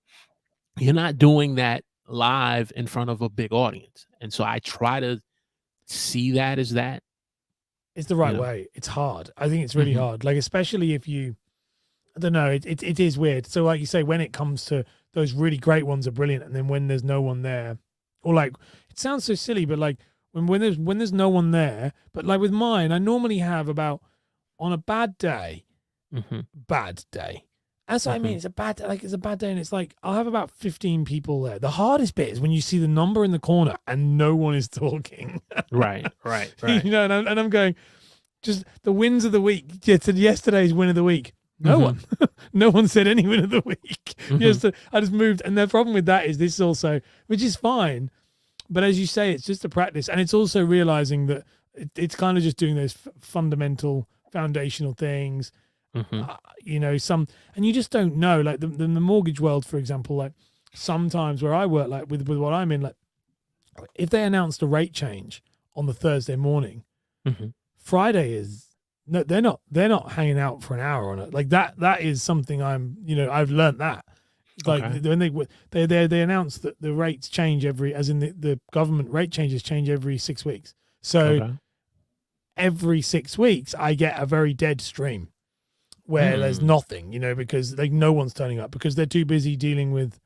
you're not doing that live in front of a big audience. And so I try to see that as that. It's the right way. It's hard. I think it's really hard. Like, especially if you, I don't know, it is weird. So like you say, when it comes to those really great ones are brilliant. And then when there's no one there, or like, it sounds so silly, but like when there's no one there, but like with mine, I normally have about, on a bad day, That's what I mean. It's a bad day, and it's like I'll have about 15 people there. The hardest bit is when you see the number in the corner and no one is talking. Right. You know, and I'm going, just the wins of the week. Yesterday's win of the week. No one, no one said any win of the week. I just moved, and the problem with that is this also, which is fine, but as you say, it's just a practice, and it's also realizing that it's kind of just doing those fundamental, foundational things. You know, and you just don't know. Like the mortgage world, for example, like sometimes where I work, like with what I'm in, like if they announced a rate change on the Thursday morning, Friday is no, they're not hanging out for an hour on it. Like that is something I've learned that. Like when they announce that the rates change as in the government rate changes change every 6 weeks. So every 6 weeks I get a very dead stream where there's nothing, because like no one's turning up because they're too busy dealing with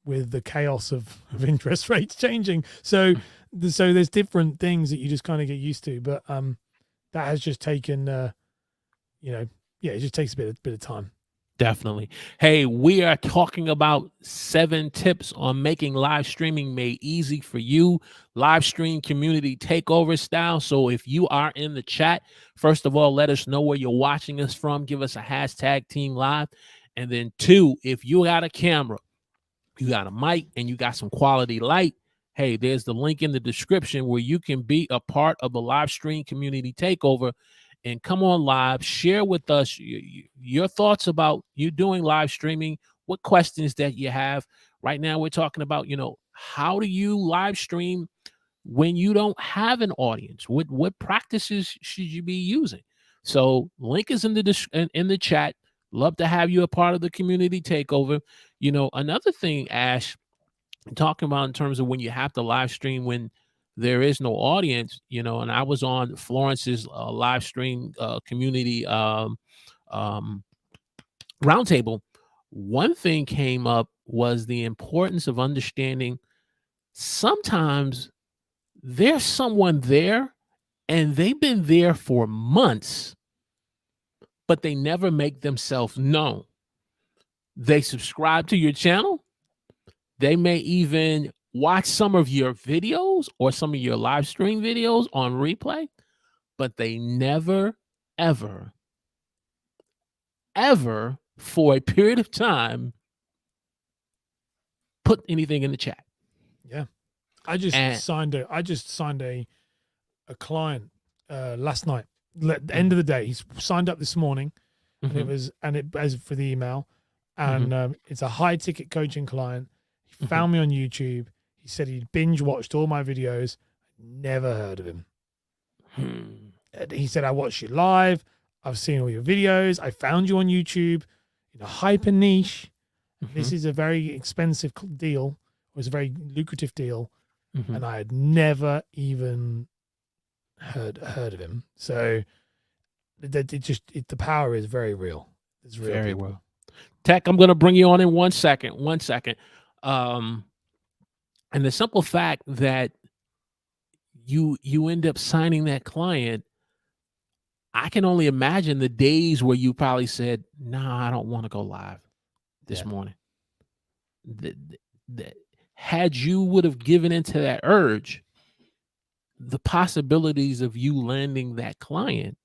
the chaos of interest rates changing. So there's different things that you just kind of get used to. But that has just taken, it just takes a bit of time. Definitely. Hey, we are talking about 7 tips on making live streaming made easy for you, live stream community takeover style. So if you are in the chat, first of all, let us know where you're watching us from. Give us a hashtag Team Live. And then 2, if you got a camera, you got a mic, and you got some quality light, hey, there's the link in the description where you can be a part of the live stream community takeover and come on live, share with us your thoughts about you doing live streaming, what questions that you have. Right now, we're talking about, how do you live stream when you don't have an audience? What practices should you be using? So link is in the chat. Love to have you a part of the community takeover. Another thing, Ash, talking about in terms of when you have to live stream when there is no audience, and I was on Florence's live stream community roundtable. One thing came up was the importance of understanding sometimes there's someone there and they've been there for months, but they never make themselves known. They subscribe to your channel. They may even watch some of your videos or some of your live stream videos on replay, but they never, ever, ever for a period of time put anything in the chat. Yeah. I just signed a client last night. At the end of the day, he's signed up this morning, and it as for the email, and it's a high ticket coaching client. He found me on YouTube. He said he'd binge watched all my videos. Never heard of him. He said, I watched you live. I've seen all your videos. I found you on YouTube in a hyper niche. This is a very expensive deal. It was a very lucrative deal. And I had never even heard of him. So the power is very real. It's real. Very well. Tech, I'm going to bring you on in 1 second. 1 second. And the simple fact that you end up signing that client, I can only imagine the days where you probably said, "Nah, I don't want to go live this morning." Had you would have given into that urge, the possibilities of you landing that client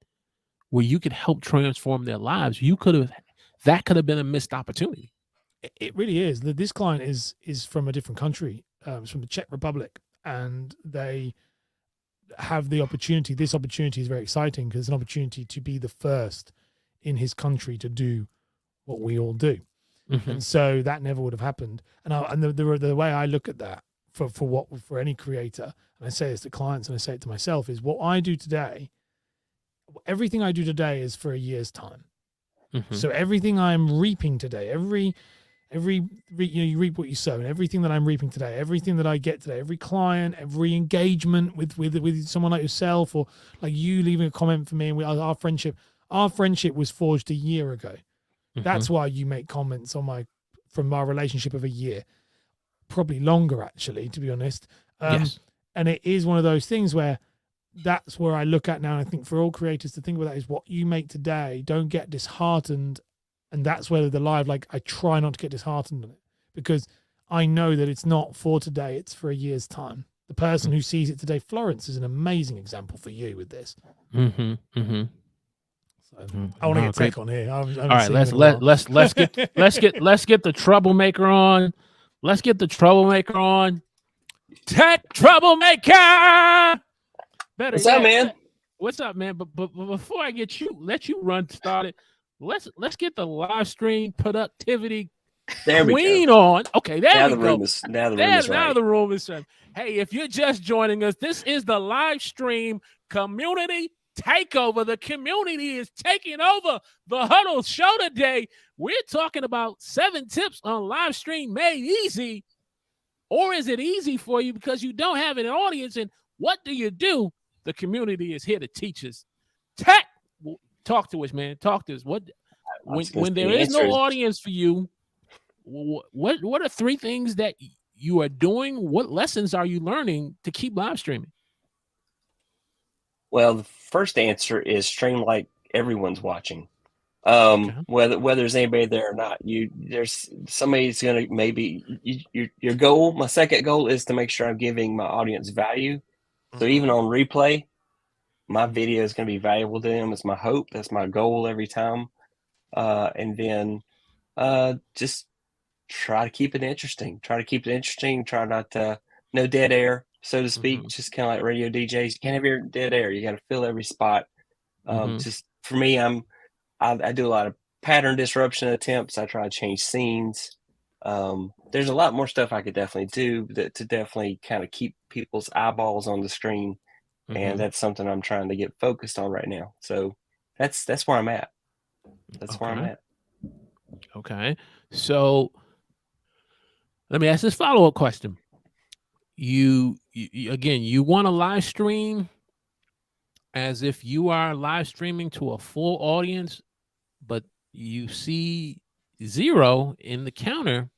where you could help transform their lives, that could have been a missed opportunity. It really is. This client is from a different country. It's from the Czech Republic, and they have the opportunity. This opportunity is very exciting because it's an opportunity to be the first in his country to do what we all do. And so that never would have happened. And the way I look at that for any creator, and I say this to clients and I say it to myself, is what I do today, everything I do today is for a year's time. So everything I'm reaping today, you reap what you sow, and everything that I'm reaping today, everything that I get today, every client, every engagement with someone like yourself, or like you leaving a comment for me, and our friendship was forged a year ago. That's why you make comments from our relationship of a year, probably longer actually, to be honest. Yes. And it is one of those things where that's where I look at now. And I think for all creators to think about that is what you make today. Don't get disheartened. And that's where the live, like I try not to get disheartened on it, because I know that it's not for today. It's for a year's time. The person who sees it today, Florence, is an amazing example for you with this. I want to get Tech on here. All right, let's get the troublemaker on. Let's get the troublemaker on. Tech troublemaker. What's up, man? What's up, man? But before I let you run started, let's get the live stream productivity There we go. queen on. Okay, there Now we the go. room is now the room is Now right. the room is set. Hey, if you're just joining us, this is the live stream community takeover. The community is taking over the Huddle show today. We're talking about 7 tips on live stream made easy. Or is it easy for you because you don't have an audience? And what do you do? The community is here to teach us. Tech, talk to us, man. Talk to us. What when there is no audience for you, what are 3 things that you are doing? What lessons are you learning to keep live streaming? Well, the first answer is stream like everyone's watching. Okay. Whether there's anybody there or not, there's somebody's gonna your goal. My second goal is to make sure I'm giving my audience value. So even on replay, my video is going to be valuable to them. It's my hope. That's my goal every time. And then just try to keep it interesting. Try not to no dead air, so to speak. Just kind of like radio DJs. You can't have your dead air. You got to fill every spot. Just for me, I do a lot of pattern disruption attempts. I try to change scenes. There's a lot more stuff I could definitely do to definitely kind of keep people's eyeballs on the screen. And that's something I'm trying to get focused on right now. So that's where I'm at. That's where I'm at. Okay. So let me ask this follow-up question. You again, you want to live stream as if you are live streaming to a full audience, but you see 0 in the counter.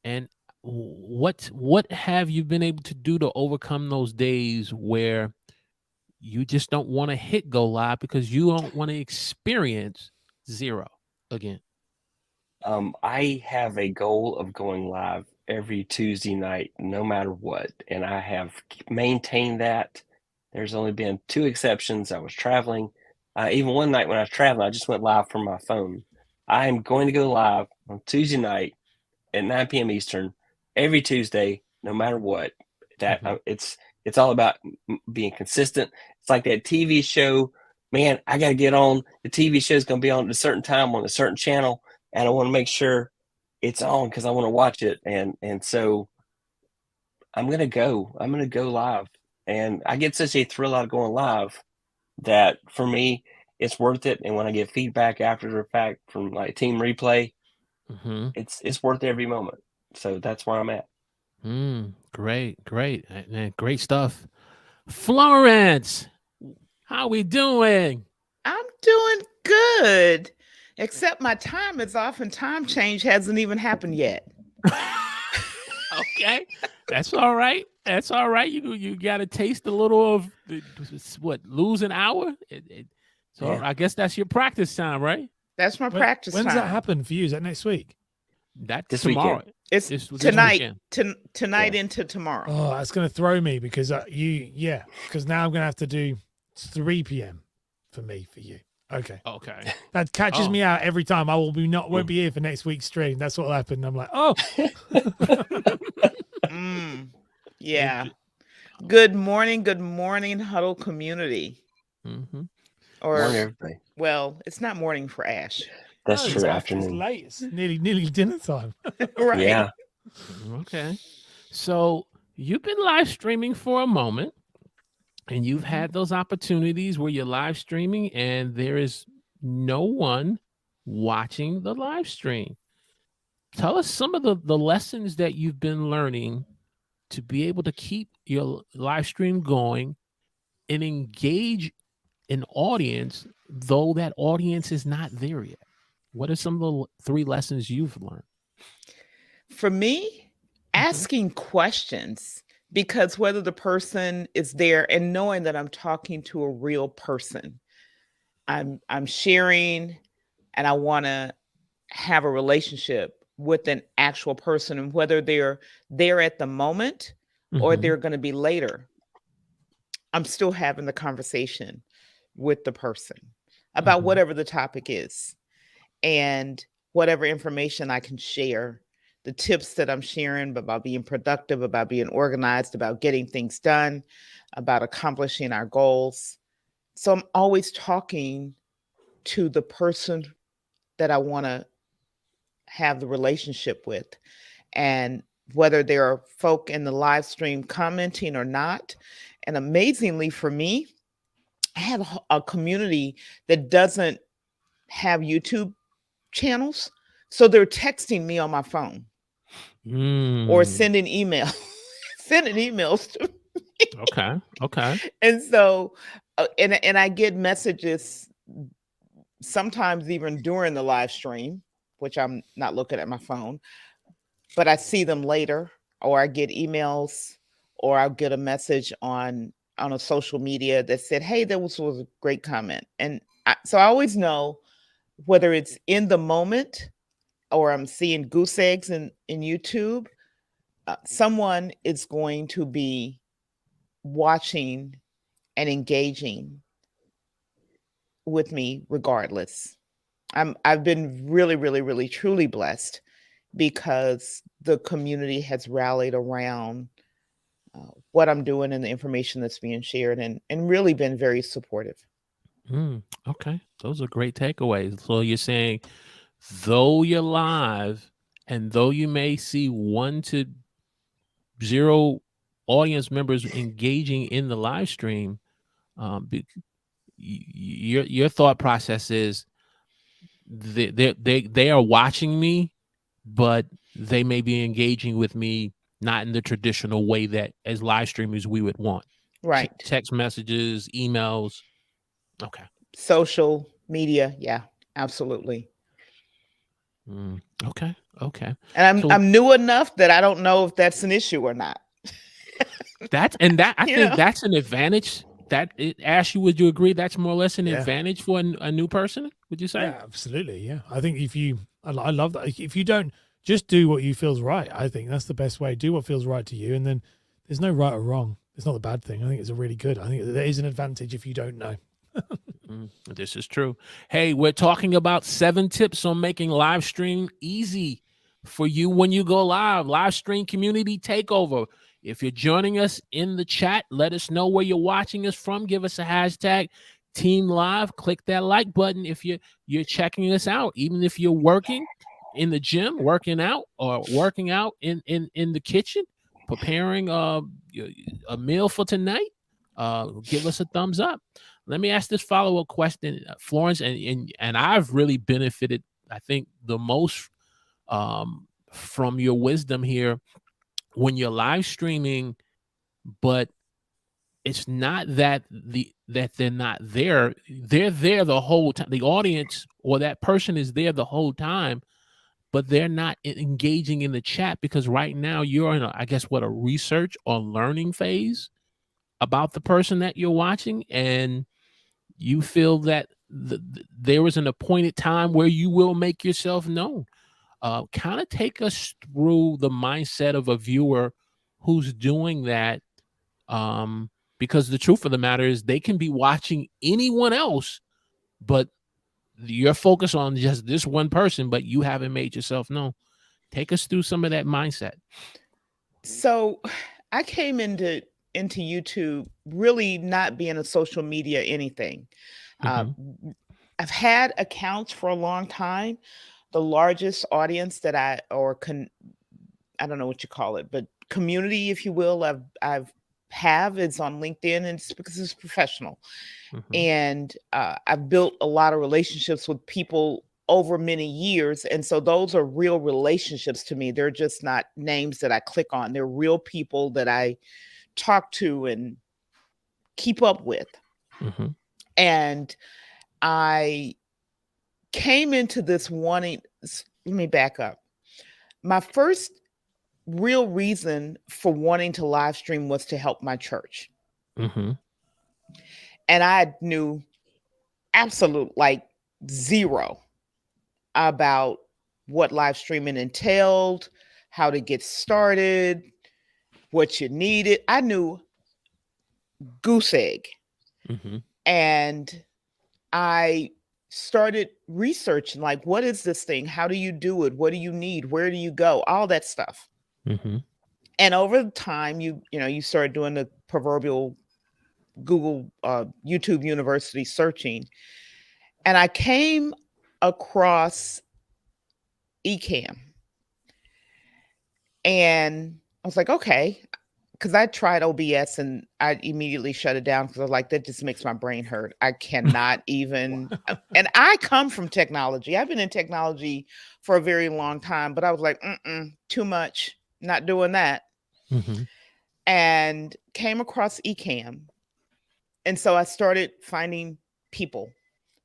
And what have you been able to do to overcome those days where you just don't want to hit go live because you don't want to experience 0 again? I have a goal of going live every Tuesday night, no matter what. And I have maintained that. There's only been 2 exceptions. I was traveling. Even one night when I was traveling, I just went live from my phone. I am going to go live on Tuesday night at 9 p.m. Eastern every Tuesday, no matter what. It's all about being consistent. It's like that TV show. Man, I got to get on. The TV show is going to be on at a certain time on a certain channel, and I want to make sure it's on because I want to watch it. And so I'm going to go. I'm going to go live, and I get such a thrill out of going live that for me, it's worth it. And when I get feedback after the fact from like Team Replay, it's worth every moment. So that's where I'm at. Great, man, great stuff. Florence, how we doing? I'm doing good, except my time is off and time change hasn't even happened yet. Okay, that's all right. That's all right. You got to taste a little of lose an hour. So yeah. I guess that's your practice time, right? That's my practice time. When does that happen for you? Is that next week? That's this tomorrow. Weekend. It's tonight. Tonight into tomorrow. Oh, that's going to throw me because because now I'm going to have to do 3 p.m. for you. Okay. That catches me out every time. I won't be here for next week's stream. That's what will happen. I'm like, oh. Yeah. Good morning, Huddle community. Or morning, everybody. Well, it's not morning for Ash. That's true. Afternoon. It's late. It's nearly dinner time. Right. Yeah. Okay. So you've been live streaming for a moment, and you've had those opportunities where you're live streaming and there is no one watching the live stream. Tell us some of the lessons that you've been learning to be able to keep your live stream going and engage an audience, though that audience is not there yet. What are some of the 3 lessons you've learned? For me, asking questions, because whether the person is there and knowing that I'm talking to a real person, I'm sharing and I want to have a relationship with an actual person, and whether they're there at the moment or they're going to be later, I'm still having the conversation with the person about whatever the topic is and whatever information I can share, the tips that I'm sharing about being productive, about being organized, about getting things done, about accomplishing our goals. So I'm always talking to the person that I want to have the relationship with. And whether there are folk in the live stream commenting or not. And amazingly for me, I have a community that doesn't have YouTube channels. So they're texting me on my phone or sending emails to me. Okay. And so, and I get messages sometimes even during the live stream, which I'm not looking at my phone, but I see them later, or I get emails, or I'll get a message on a social media that said, "Hey, that was a great comment." And so I always know whether it's in the moment or I'm seeing goose eggs in YouTube, someone is going to be watching and engaging with me regardless. I've been really, really, really, truly blessed because the community has rallied around what I'm doing and the information that's being shared, and really been very supportive. Okay, those are great takeaways. So you're saying, though you're live, and though you may see 1 to 0 audience members engaging in the live stream, your thought process is they are watching me, but they may be engaging with me not in the traditional way that as live streamers we would want. Right. Text messages, emails. Okay. Social media. Yeah, absolutely. Okay. And I'm new enough that I don't know if that's an issue or not. I think that's an advantage. That Ash, would you agree that's more or less an advantage for a new person? Would you say? Yeah, absolutely. Yeah, I think I love that. If you don't, just do what you feels right. I think that's the best way. Do what feels right to you, and then there's no right or wrong. It's not a bad thing. I think it's a really good. I think there is an advantage if you don't know. This is true. Hey, we're talking about 7 tips on making live stream easy for you when you go live. Live stream community takeover. If you're joining us in the chat, let us know where you're watching us from. Give us a hashtag Team Live. Click that like button if you're checking us out. Even if you're working in the gym, working out, or working out in the kitchen, preparing a meal for tonight, give us a thumbs up. Let me ask this follow-up question, Florence, and I've really benefited, I think, the most from your wisdom here. When you're live streaming, but it's not that they're not there. They're there the whole time. The audience or that person is there the whole time, but they're not engaging in the chat because right now you're in a research or learning phase about the person that you're watching, and you feel that there is an appointed time where you will make yourself known. Kind of take us through the mindset of a viewer who's doing that, because the truth of the matter is they can be watching anyone else, but you're focused on just this one person, but you haven't made yourself known. Take us through some of that mindset. So I came into YouTube really not being a social media anything. I've had accounts for a long time. The largest audience that I don't know what you call it, but community, if you will, I've is on LinkedIn, and it's because it's professional. And I've built a lot of relationships with people over many years. And so those are real relationships to me. They're just not names that I click on. They're real people that I talk to and keep up with. And I came into this wanting, let me back up. My first real reason for wanting to live stream was to help my church. And I knew zero about what live streaming entailed, how to get started, what you needed. I knew goose egg. And I started researching, what is this thing? How do you do it? What do you need? Where do you go? All that stuff. And over time, you start doing the proverbial Google, YouTube University searching. And I came across Ecamm, and I was like, okay, because I tried OBS and I immediately shut it down because I was like, that just makes my brain hurt. I cannot even, and I come from technology. I've been in technology for a very long time, but I was like, too much, not doing that. And came across Ecamm. And so I started finding people.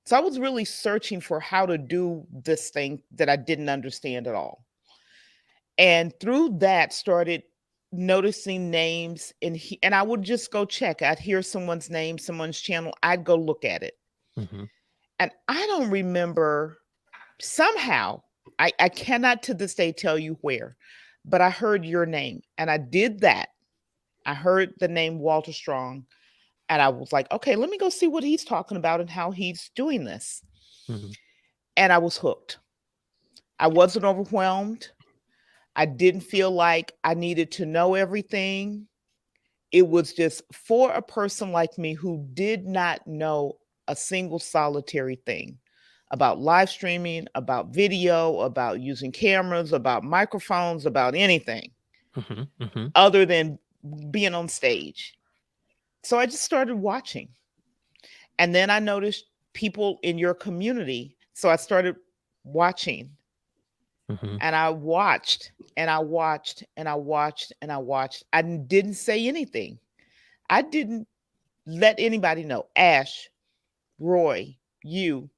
So I was really searching for how to do this thing that I didn't understand at all. And through that started noticing names, and I would just go check. I'd hear someone's name, someone's channel, I'd go look at it. And I don't remember, somehow, I cannot to this day tell you where, but I heard your name and I did that. I heard the name Walter Strong and I was like, okay, let me go see what he's talking about and how he's doing this. And I was hooked. I wasn't overwhelmed. I didn't feel like I needed to know everything. It was just for a person like me who did not know a single solitary thing about live streaming, about video, about using cameras, about microphones, about anything other than being on stage. So I just started watching. And then I noticed people in your community. So I started watching. And I watched and I watched and I watched and I watched. I didn't say anything. I didn't let anybody know. Ash, Roy, you,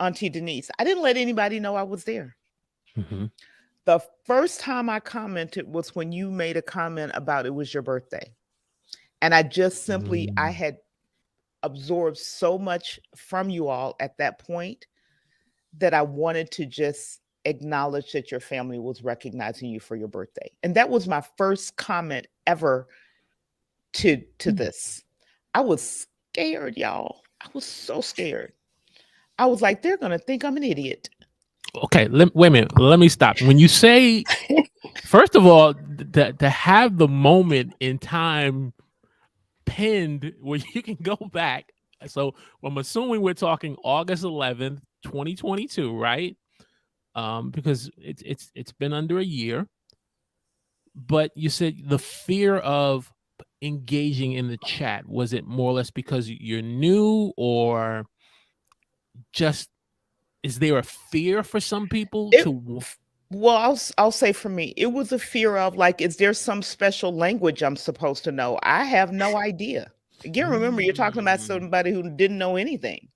Auntie Denise. I didn't let anybody know I was there. The first time I commented was when you made a comment about it was your birthday. And I just simply, I had absorbed so much from you all at that point that I wanted to just acknowledge that your family was recognizing you for your birthday. And that was my first comment ever to this. I was scared, y'all. I was so scared. I was like, they're going to think I'm an idiot. Okay, wait a minute. Let me stop. When you say, first of all, to have the moment in time pinned where you can go back. So I'm assuming we're talking August 11th, 2022, right? Because it's been under a year. But you said the fear of engaging in the chat, was it more or less because you're new, or just is there a fear for some people to? Well, I'll say for me, it was a fear of like, is there some special language I'm supposed to know? I have no idea. Again, remember, you're talking about somebody who didn't know anything.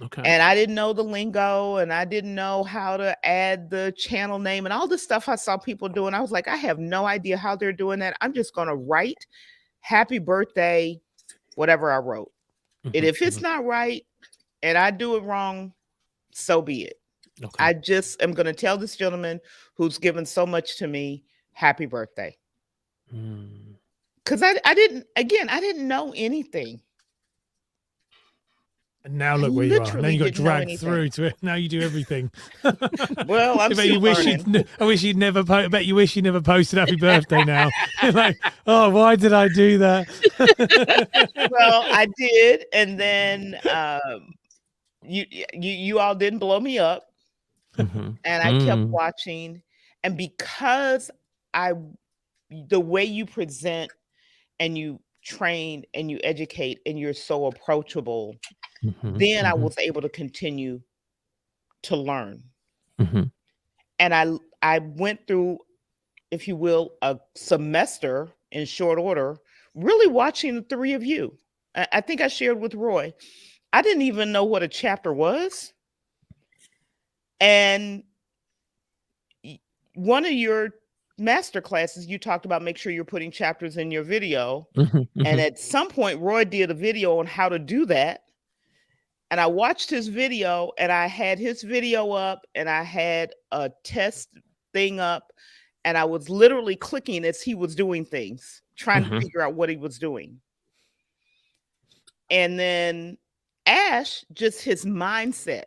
Okay. And I didn't know the lingo, and I didn't know how to add the channel name and all the stuff I saw people doing. I was like, I have no idea how they're doing that. I'm just going to write happy birthday, whatever I wrote. And if it's not right and I do it wrong, so be it. Okay. I just am going to tell this gentleman who's given so much to me, happy birthday. Because I didn't know anything. And now look where you are. Now you got dragged through to it. Now you do everything. Well, I'm still learning. I wish you'd never. Bet you wish you never posted happy birthday. Now, like, oh, why did I do that? Well, I did, and then you all didn't blow me up, and I kept watching, and because the way you present and you train and you educate and you're so approachable. Then I was able to continue to learn. And I went through, if you will, a semester in short order, really watching the three of you. I think I shared with Roy, I didn't even know what a chapter was. And one of your master classes, you talked about make sure you're putting chapters in your video. And at some point, Roy did a video on how to do that. And I watched his video, and I had his video up, and I had a test thing up, and I was literally clicking as he was doing things, trying to figure out what he was doing. And then Ash, just his mindset.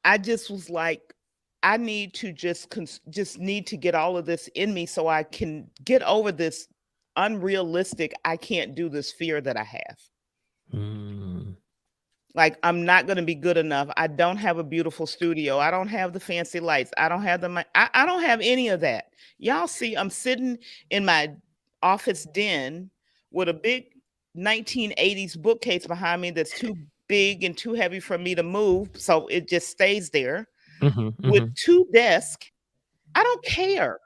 I just was like, I need to just need to get all of this in me so I can get over this unrealistic, I can't do this fear that I have. Like, I'm not going to be good enough. I don't have a beautiful studio. I don't have the fancy lights. I don't have I don't have any of that. Y'all see, I'm sitting in my office den with a big 1980s bookcase behind me that's too big and too heavy for me to move. So it just stays there with 2 desks. I don't care.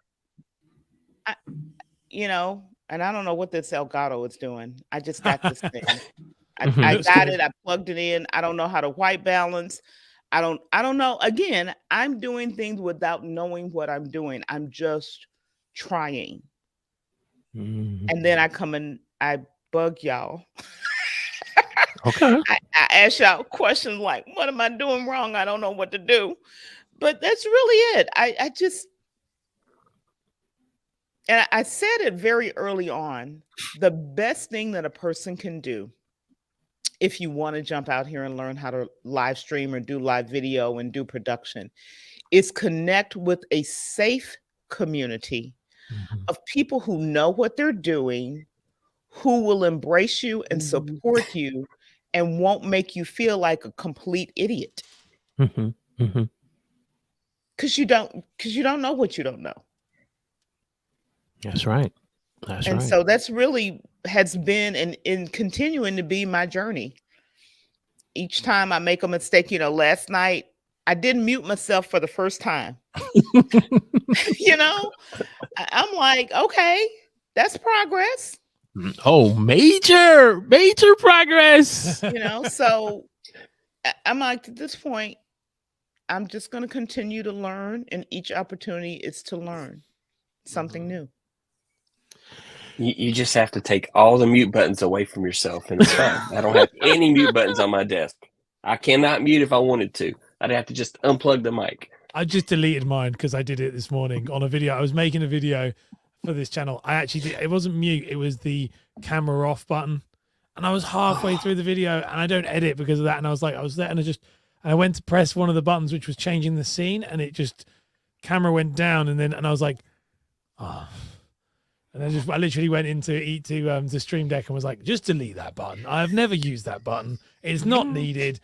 And I don't know what this Elgato is doing. I just got this thing. I Looks got good. it. I plugged it in. I don't know how to white balance. I don't know. Again, I'm doing things without knowing what I'm doing. I'm just trying. And then I come and I bug y'all. Okay. I ask y'all questions like, what am I doing wrong? I don't know what to do. But that's really it. I just, and I said it very early on, the best thing that a person can do if you want to jump out here and learn how to live stream or do live video and do production is connect with a safe community of people who know what they're doing, who will embrace you and support you and won't make you feel like a complete idiot. Because you don't know what you don't know. That's right. That's And right. so that's really has been and continuing to be my journey. Each time I make a mistake, last night I didn't mute myself for the first time. I'm like, okay, that's progress. Oh, major progress. So I'm like, at this point, I'm just going to continue to learn, and each opportunity is to learn something new. You just have to take all the mute buttons away from yourself, and it's fine. I don't have any mute buttons on my desk. I cannot mute if I wanted to. I'd have to just unplug the mic. I just deleted mine because I did it this morning on a video. I was making a video for this channel. I actually did. It wasn't mute. It was the camera off button. And I was halfway through the video and I don't edit because of that. And I was there and I went to press one of the buttons, which was changing the scene, and it just camera went down. And I was like, oh. And I literally went to Stream Deck and was like, just delete that button. I have never used that button. It's not needed.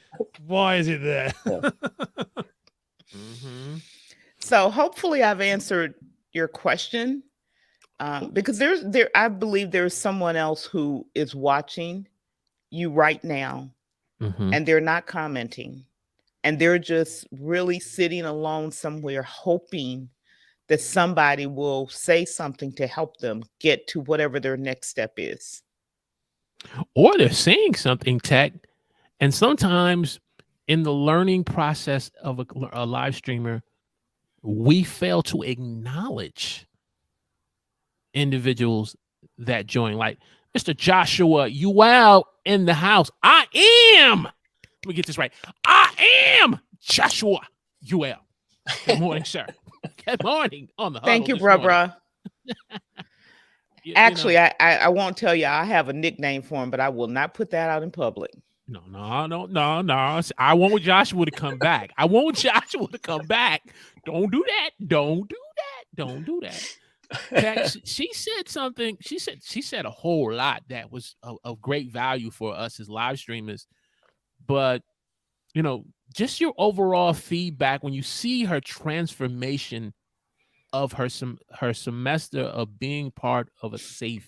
Why is it there? So hopefully I've answered your question, because I believe there's someone else who is watching you right now, and they're not commenting, and they're just really sitting alone somewhere hoping that somebody will say something to help them get to whatever their next step is. Or they're saying something, Tech, and sometimes in the learning process of a live streamer, we fail to acknowledge individuals that join, like Mr. Joshua UL in the house. I am. Let me get this right. I am Joshua UL. Good morning, sir. Good morning on the Huddle. Thank you, bruh. Actually, I won't tell you. I have a nickname for him, but I will not put that out in public. No. I want Joshua to come back. Don't do that. She said something. She said a whole lot that was of great value for us as live streamers. But, just your overall feedback when you see her transformation of her semester of being part of a safe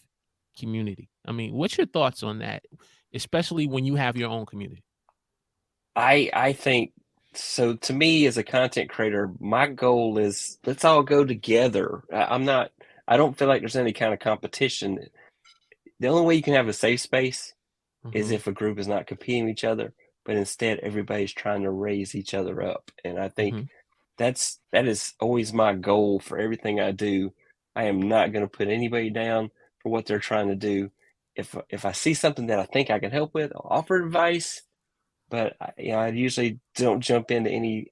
community. I mean, what's your thoughts on that, especially when you have your own community? I think so. To me, as a content creator, my goal is let's all go together. I don't feel like there's any kind of competition. The only way you can have a safe space is if a group is not competing with each other, but instead everybody's trying to raise each other up. And I think that is always my goal for everything I do. I am not going to put anybody down for what they're trying to do. If I see something that I think I can help with, I'll offer advice. But I usually don't jump into any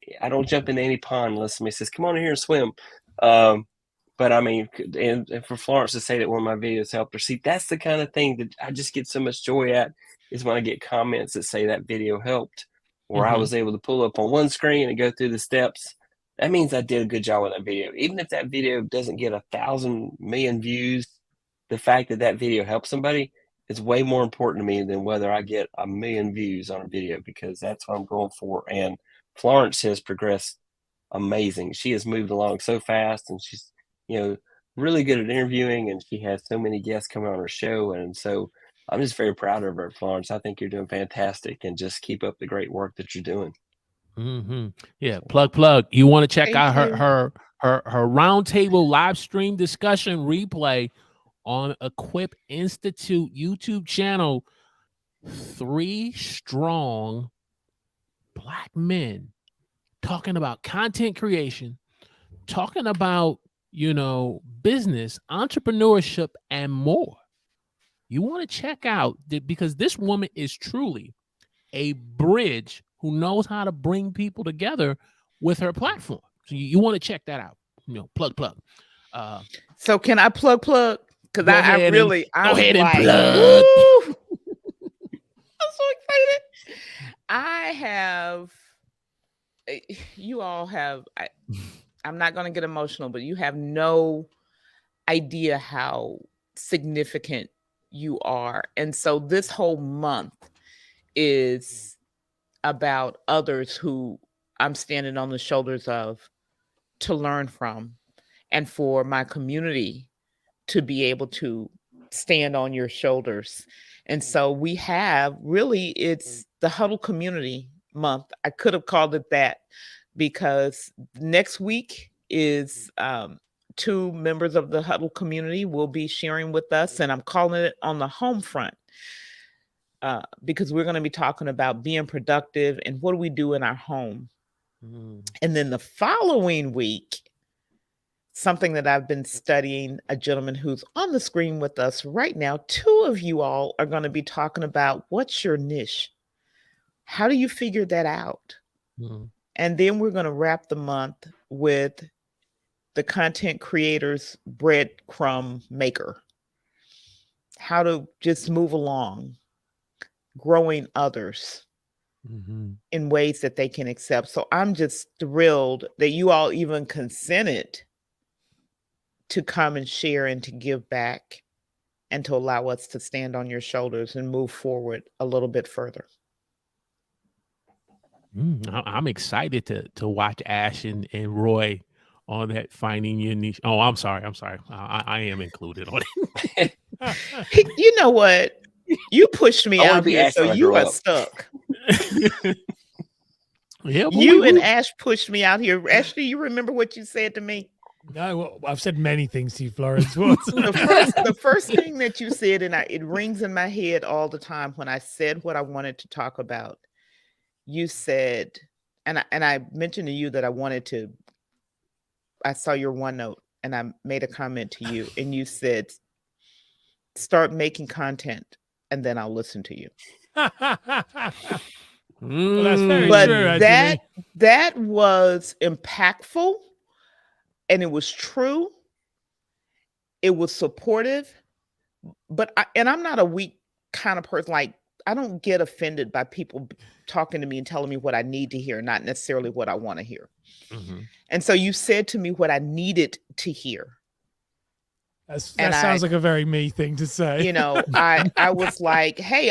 pond unless somebody says, "Come on in here and swim." But I mean, and for Florence to say that one of my videos helped her, see, that's the kind of thing that I just get so much joy at, is when I get comments that say that video helped, or I was able to pull up on one screen and go through the steps. That means I did a good job with that video. Even if that video doesn't get 1,000 million views, the fact that video helped somebody, it's way more important to me than whether I get 1 million views on a video, because that's what I'm going for. And Florence has progressed amazing. She has moved along so fast, and she's, really good at interviewing, and she has so many guests coming on her show. And so I'm just very proud of her, Florence. I think you're doing fantastic, and just keep up the great work that you're doing. Yeah, plug. You want to check out Thank you. her roundtable live stream discussion replay on Equip Institute YouTube channel. 3 strong Black men talking about content creation, talking about, business, entrepreneurship, and more. You want to check out, because this woman is truly a bridge who knows how to bring people together with her platform. So you want to check that out. Plug. So can I plug? Because I'm go ahead and plug. Woo! I'm so excited. I'm not going to get emotional, but you have no idea how significant you are. And so this whole month is about others who I'm standing on the shoulders of to learn from, and for my community to be able to stand on your shoulders. And so we have it's the Huddle Community Month. I could have called it that, because next week is 2 members of the Huddle community will be sharing with us, and I'm calling it On the Home Front, because we're going to be talking about being productive and what do we do in our home. And then the following week, something that I've been studying, a gentleman who's on the screen with us right now, 2 of you all are going to be talking about what's your niche? How do you figure that out? And then we're going to wrap the month with the content creator's breadcrumb maker. How to just move along, growing others in ways that they can accept. So I'm just thrilled that you all even consented to come and share and to give back and to allow us to stand on your shoulders and move forward a little bit further. I'm excited to watch Ash and Roy on that Finding Your Niche. Oh, I'm sorry. I am included on it. You know what? You pushed me out here, so you are stuck. Yeah, you and Ash pushed me out here. Ashley, you remember what you said to me? No, well, I've said many things to you, Florence. The first thing that you said, and it rings in my head all the time when I said what I wanted to talk about. You said, and I mentioned to you that I saw your OneNote and I made a comment to you, and you said, start making content and then I'll listen to you. Well, that's very true. That was impactful, and it was true. It was supportive, but I'm not a weak kind of person. Like, I don't get offended by people talking to me and telling me what I need to hear, not necessarily what I want to hear. And so you said to me what I needed to hear. That sounds like a very me thing to say. I was like, hey,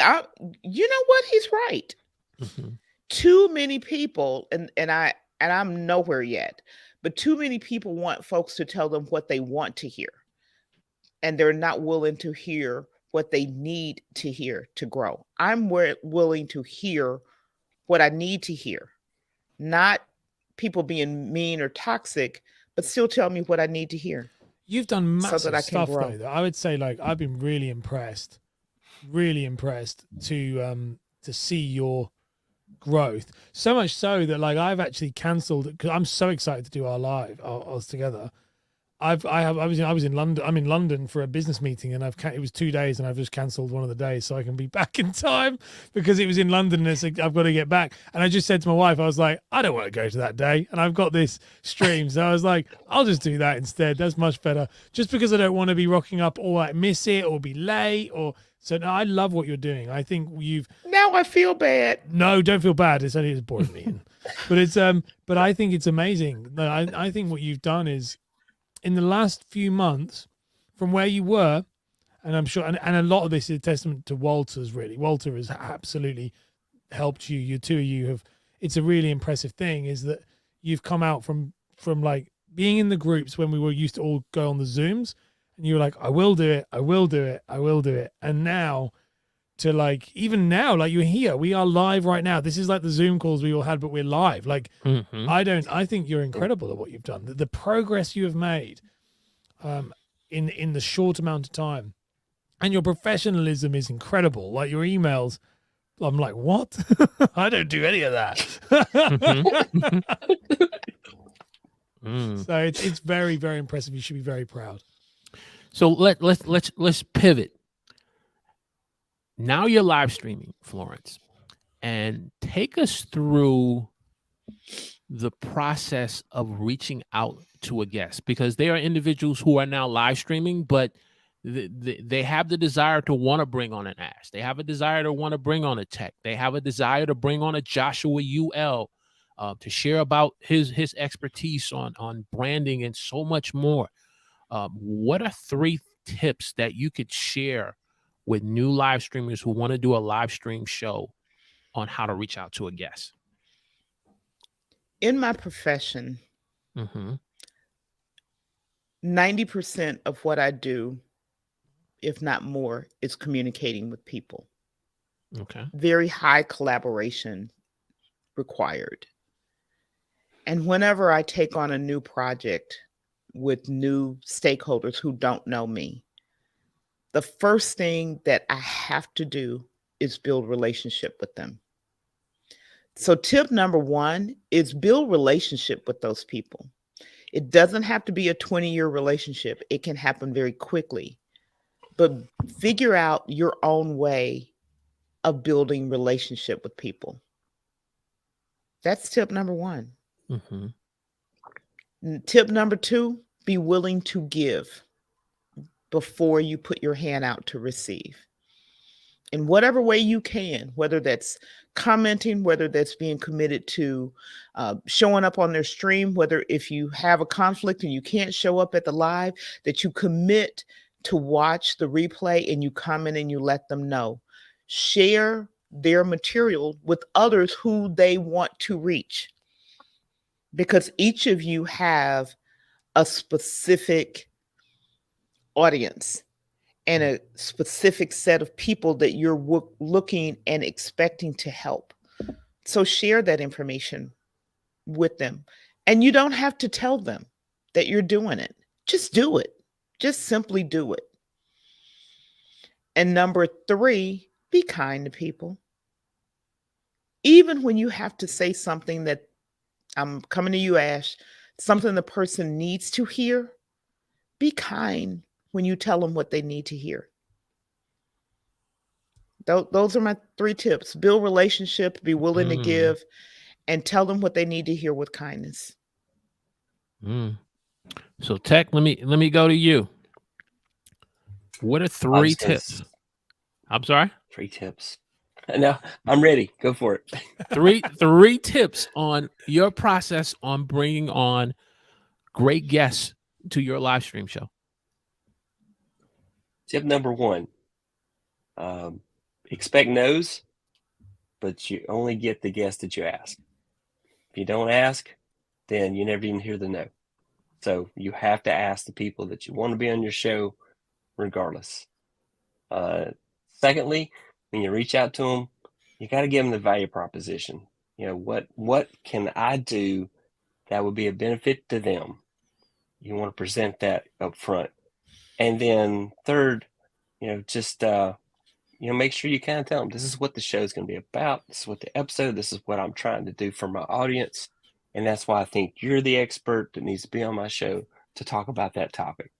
you know what? He's right. Too many people, and I'm nowhere yet, but too many people want folks to tell them what they want to hear, and they're not willing to hear what they need to hear to grow. I'm willing to hear what I need to hear, not people being mean or toxic, but still tell me what I need to hear. You've done massive stuff though, that I would say, like, I've been really impressed to see your growth. So much so that, like, I've actually cancelled, because I'm so excited to do our live us together. I was in London. I'm in London for a business meeting, and it was 2 days, and I've just cancelled one of the days so I can be back in time, because it was in London, and I've got to get back. And I just said to my wife, I was like, I don't want to go to that day, and I've got this stream, so I was like, I'll just do that instead. That's much better, just because I don't want to be rocking up or like miss it or be late or. So no, I love what you're doing. I think now I feel bad. No, don't feel bad. It's only a board meeting, but I think it's amazing. I think what you've done is, in the last few months, from where you were, And I'm sure, and a lot of this is a testament to Walter's. Really, Walter has absolutely helped you. You two of you have. It's a really impressive thing is that you've come out from like being in the groups when we were used to all go on the Zooms, and you were like, I will do it, I will do it, I will do it. And now to like, even now, like you're here, we are live right now. This is like the Zoom calls we all had, but we're live. Like, I think you're incredible at what you've done. The progress you have made in the short amount of time, and your professionalism is incredible. Like your emails, I'm like, what? I don't do any of that. So it's very, very impressive. You should be very proud. So let's pivot. Now you're live streaming, Florence, and take us through the process of reaching out to a guest, because there are individuals who are now live streaming, but they have the desire to want to bring on an Ask. They have a desire to want to bring on a Tech. They have a desire to bring on a Joshua UL to share about his expertise on branding and so much more. What are 3 tips that you could share with new live streamers who want to do a live stream show on how to reach out to a guest? In my profession, 90% of what I do, if not more, is communicating with people. Okay. Very high collaboration required. And whenever I take on a new project with new stakeholders who don't know me, the first thing that I have to do is build relationship with them. So tip number 1 is build relationship with those people. It doesn't have to be a 20-year relationship. It can happen very quickly. But figure out your own way of building relationship with people. That's tip number 1. Tip number 2, be willing to give before you put your hand out to receive. In whatever way you can, whether that's commenting, whether that's being committed to showing up on their stream, whether if you have a conflict and you can't show up at the live, that you commit to watch the replay and you comment and you let them know. Share their material with others who they want to reach, because each of you have a specific audience and a specific set of people that you're looking and expecting to help. So share that information with them. And you don't have to tell them that you're doing it. Just do it. Just simply do it. And number 3, be kind to people. Even when you have to say something that, I'm coming to you, Ash, something the person needs to hear, be kind when you tell them what they need to hear. Those are my 3 tips. Build relationship, be willing to give, and tell them what they need to hear with kindness. So Tech, let me go to you. What are 3 tips? I'm sorry? 3 tips. No, I'm ready. Go for it. 3 tips on your process on bringing on great guests to your live stream show. Tip number 1, expect no's, but you only get the guests that you ask. If you don't ask, then you never even hear the no. So you have to ask the people that you want to be on your show regardless. Secondly, when you reach out to them, you got to give them the value proposition. You know, what can I do that would be a benefit to them? You want to present that up front. And then third, just make sure you kind of tell them this is what the show is going to be about. This is what the episode, this is what I'm trying to do for my audience. And that's why I think you're the expert that needs to be on my show to talk about that topic.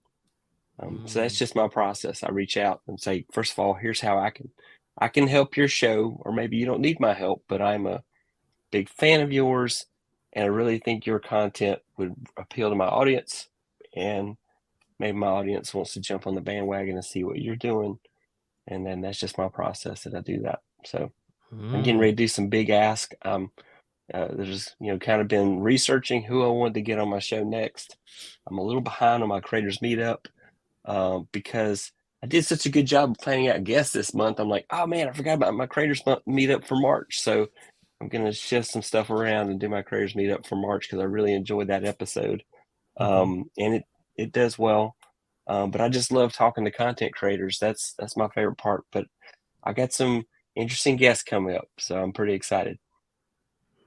So that's just my process. I reach out and say, first of all, here's how I can help your show, or maybe you don't need my help, but I'm a big fan of yours and I really think your content would appeal to my audience, and maybe my audience wants to jump on the bandwagon and see what you're doing. And then that's just my process that I do that. So I'm getting ready to do some big ask. There's, kind of been researching who I wanted to get on my show next. I'm a little behind on my creators meetup because I did such a good job planning out guests this month. I'm like, oh man, I forgot about my creators meetup for March. So I'm going to shift some stuff around and do my creators meetup for March because I really enjoyed that episode. And it does well. But I just love talking to content creators. That's my favorite part. But I got some interesting guests coming up, so I'm pretty excited.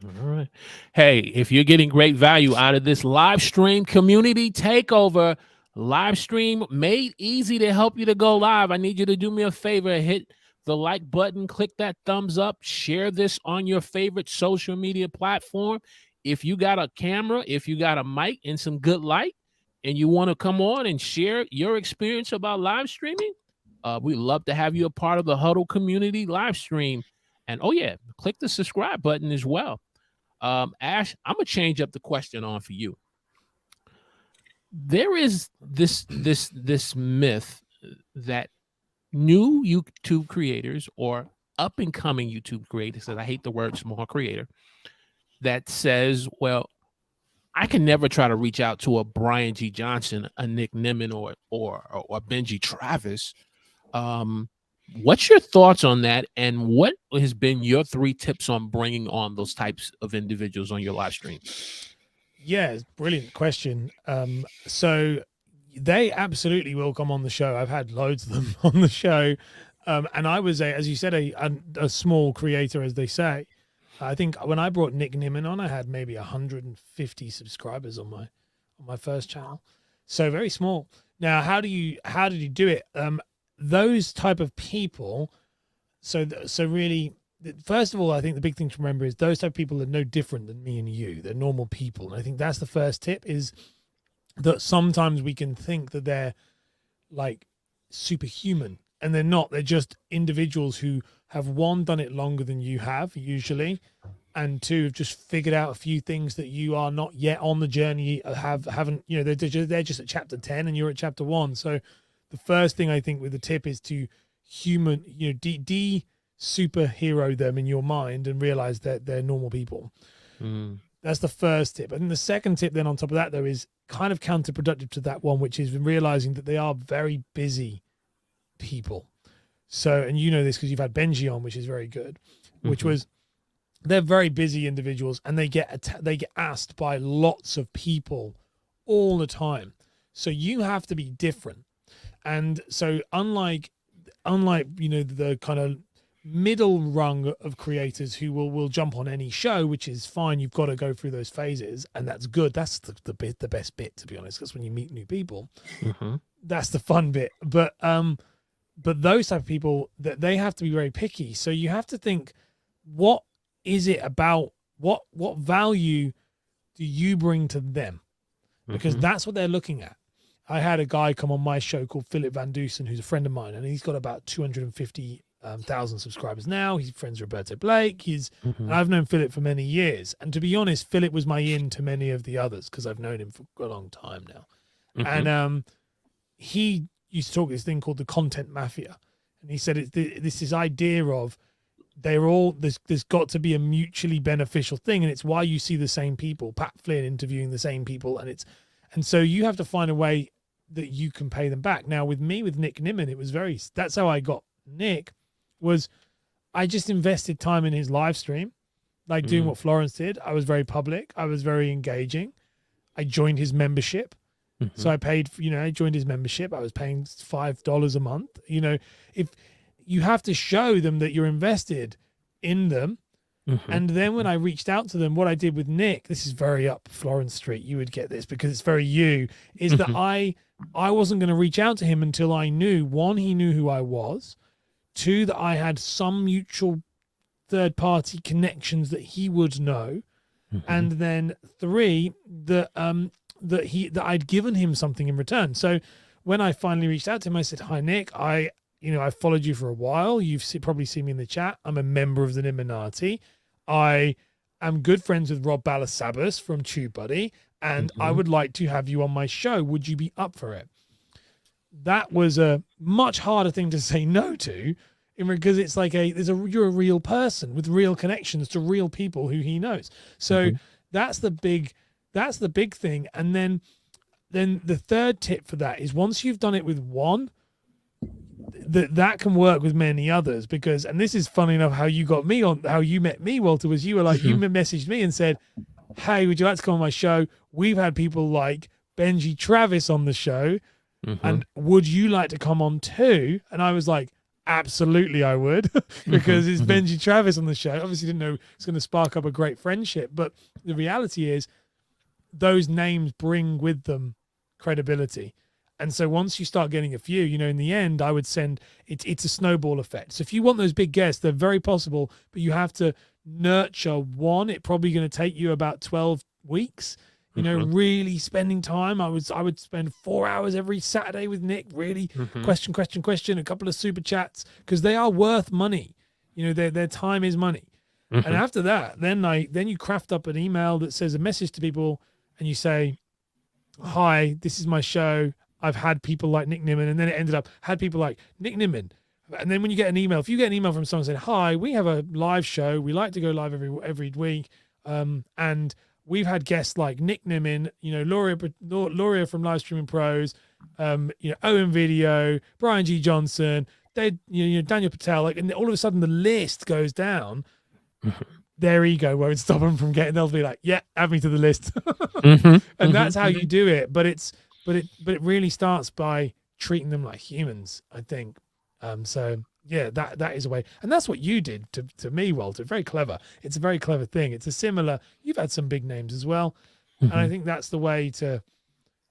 All right. Hey, if you're getting great value out of this live stream community takeover, live stream made easy to help you to go live, I need you to do me a favor. Hit the like button, click that thumbs up, share this on your favorite social media platform. If you got a camera, if you got a mic and some good light, and you want to come on and share your experience about live streaming, we'd love to have you a part of the Huddle community live stream. And oh yeah, click the subscribe button as well. Ash, I'm gonna change up the question on for you. There is this myth that new YouTube creators or up and coming YouTube creators, and I hate the word small creator, that says, well, I can never try to reach out to a Brian G. Johnson, a Nick Nimmin, or Benji Travis. What's your thoughts on that, and what has been your 3 tips on bringing on those types of individuals on your live stream? Yeah, brilliant question. So they absolutely will come on the show. I've had loads of them on the show, and I was as you said, a small creator, as they say. I think when I brought Nick Nimmin on, I had maybe 150 subscribers on my first channel, so very small. Now, how did you do it? Those type of people. So really, first of all, I think the big thing to remember is those type of people are no different than me and you. They're normal people, and I think that's the first tip. Is that sometimes we can think that they're like superhuman, and they're not. They're just individuals who have, one, done it longer than you have usually, and 2, have just figured out a few things that you are not yet on the journey, haven't, you know, they're just at chapter 10 and you're at chapter 1. So the first thing I think with the tip is to superhero them in your mind and realize that they're normal people. That's the first tip. And the second tip then on top of that, though, is kind of counterproductive to that one, which is realizing that they are very busy people. So, and you know this because you've had Benji on, which is very good, which was, they're very busy individuals, and they get asked by lots of people all the time. So you have to be different. And so unlike the kind of middle rung of creators who will jump on any show, which is fine, you've got to go through those phases, and that's good. That's the best bit, to be honest, because when you meet new people, that's the fun bit. But those type of people, that they have to be very picky. So you have to think, what is it about, what value do you bring to them? Because that's what they're looking at. I had a guy come on my show called Philip Van Dusen, who's a friend of mine, and he's got about 250,000 subscribers now. He's friends with Roberto Blake. And I've known Philip for many years. And to be honest, Philip was my in to many of the others because I've known him for a long time now. And he used to talk this thing called the content mafia. And he said it's this idea of there's got to be a mutually beneficial thing. And it's why you see the same people, Pat Flynn interviewing the same people. And so you have to find a way that you can pay them back. Now with Nick Nimmin, that's how I got Nick, was I just invested time in his live stream, like doing what Florence did. I was very public. I was very engaging. I joined his membership. So I paid, I joined his membership. I was paying $5 a month. If you have to show them that you're invested in them. And then when I reached out to them, what I did with Nick, this is very up Florence Street, you would get this because it's very you, is that I wasn't going to reach out to him until I knew, 1, he knew who I was, 2, that I had some mutual third-party connections that he would know, and then 3, that I'd given him something in return. So when I finally reached out to him, I said, "Hi Nick, I followed you for a while. You've probably seen me in the chat. I'm a member of the Illuminati. I am good friends with Rob Balasabas from TubeBuddy, and I would like to have you on my show. Would you be up for it?" That was a much harder thing to say no to, because it's like you're a real person with real connections to real people who he knows. So that's the big thing. And then the third tip for that is, once you've done it with one, that can work with many others, because, and this is funny enough, how you got me on, how you met me, Walter, was you were like, you messaged me and said, hey, would you like to come on my show? We've had people like Benji Travis on the show, and would you like to come on too? And I was like, absolutely I would, because it's Benji Travis on the show. Obviously didn't know it's going to spark up a great friendship, but the reality is those names bring with them credibility. And so once you start getting a few, you know, in the end, I would send it's a snowball effect. So if you want those big guests, they're very possible, but you have to nurture one. It's probably going to take you about 12 weeks, you know, really spending time. I would spend 4 hours every Saturday with Nick, really question, a couple of super chats, because they are worth money. You know, their time is money. And after that, then you craft up an email that says a message to people, and you say, hi, this is my show. I've had people like Nick Nimmin, and then it ended up had people like Nick Nimmin. And then when you get an email, if you get an email from someone saying, hi, we have a live show. We like to go live every week. And we've had guests like Nick Nimmin, you know, Loria from Live Streaming Pros, you know, Owen Video, Brian G. Johnson, Daniel Patel, like, and all of a sudden the list goes down. Their ego won't stop them from getting. They'll be like, yeah, add me to the list. And that's how you do it. But it really starts by treating them like humans, I think. So yeah, that is a way. And that's what you did to me, Walter. Very clever. It's a very clever thing. It's a similar, you've had some big names as well. And I think that's the way to,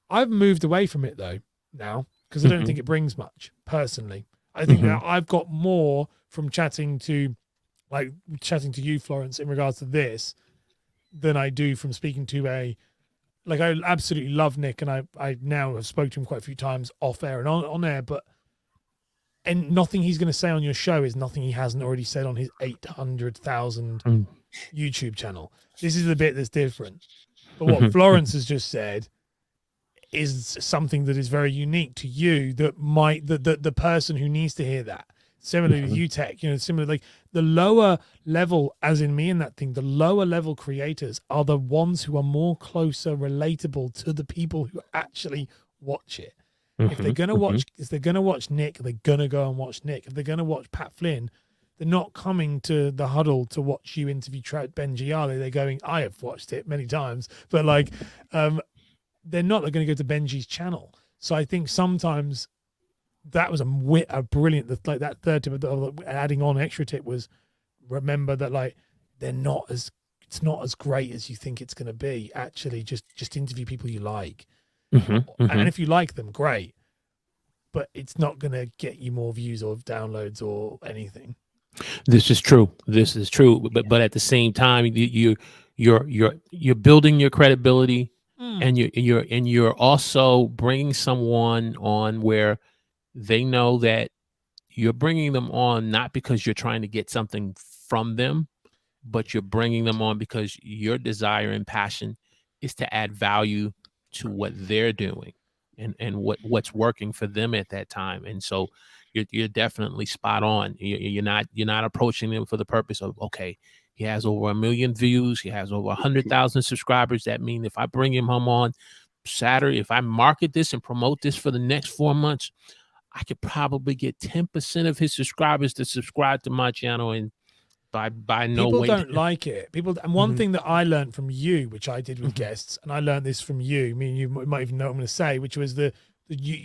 I've moved away from it though now, because I don't think it brings much personally. I think that I've got more from chatting to you, Florence, in regards to this than I do from speaking to I absolutely love Nick, and I now have spoken to him quite a few times off air and on air, and nothing he's going to say on your show is nothing he hasn't already said on his 800,000 YouTube channel. This is the bit that's different. But what Florence has just said is something that is very unique to you, that the person who needs to hear that. Similarly with you, Tech, you know, similarly, like the lower level, as in me and that thing, the lower level creators are the ones who are more closer, relatable to the people who actually watch it. If they're gonna watch Nick, they're gonna go and watch Nick. If they're gonna watch Pat Flynn, they're not coming to the Huddle to watch you interview Benji, are they? They're going, I have watched it many times, but like, they're not. They're going to go to Benji's channel. So I think sometimes that was a brilliant, like that third tip, adding on extra tip was, remember that like it's not as great as you think it's going to be. Actually, just interview people you like. And if you like them, great, but it's not going to get you more views or downloads or anything. This is true. But at the same time, you're building your credibility, and you're also bringing someone on where they know that you're bringing them on not because you're trying to get something from them, but you're bringing them on because your desire and passion is to add value to what they're doing and what's working for them at that time. And so you're definitely spot on. You're not approaching them for the purpose of, okay, he has over 1 million views, he has over 100,000 subscribers. That means if I bring him home on Saturday, if I market this and promote this for the next 4 months, I could probably get 10% of his subscribers to subscribe to my channel. And by no way, people don't like it. And one thing that I learned from you, which I did with guests, and I learned this from you. I mean, you might even know what I'm going to say, which was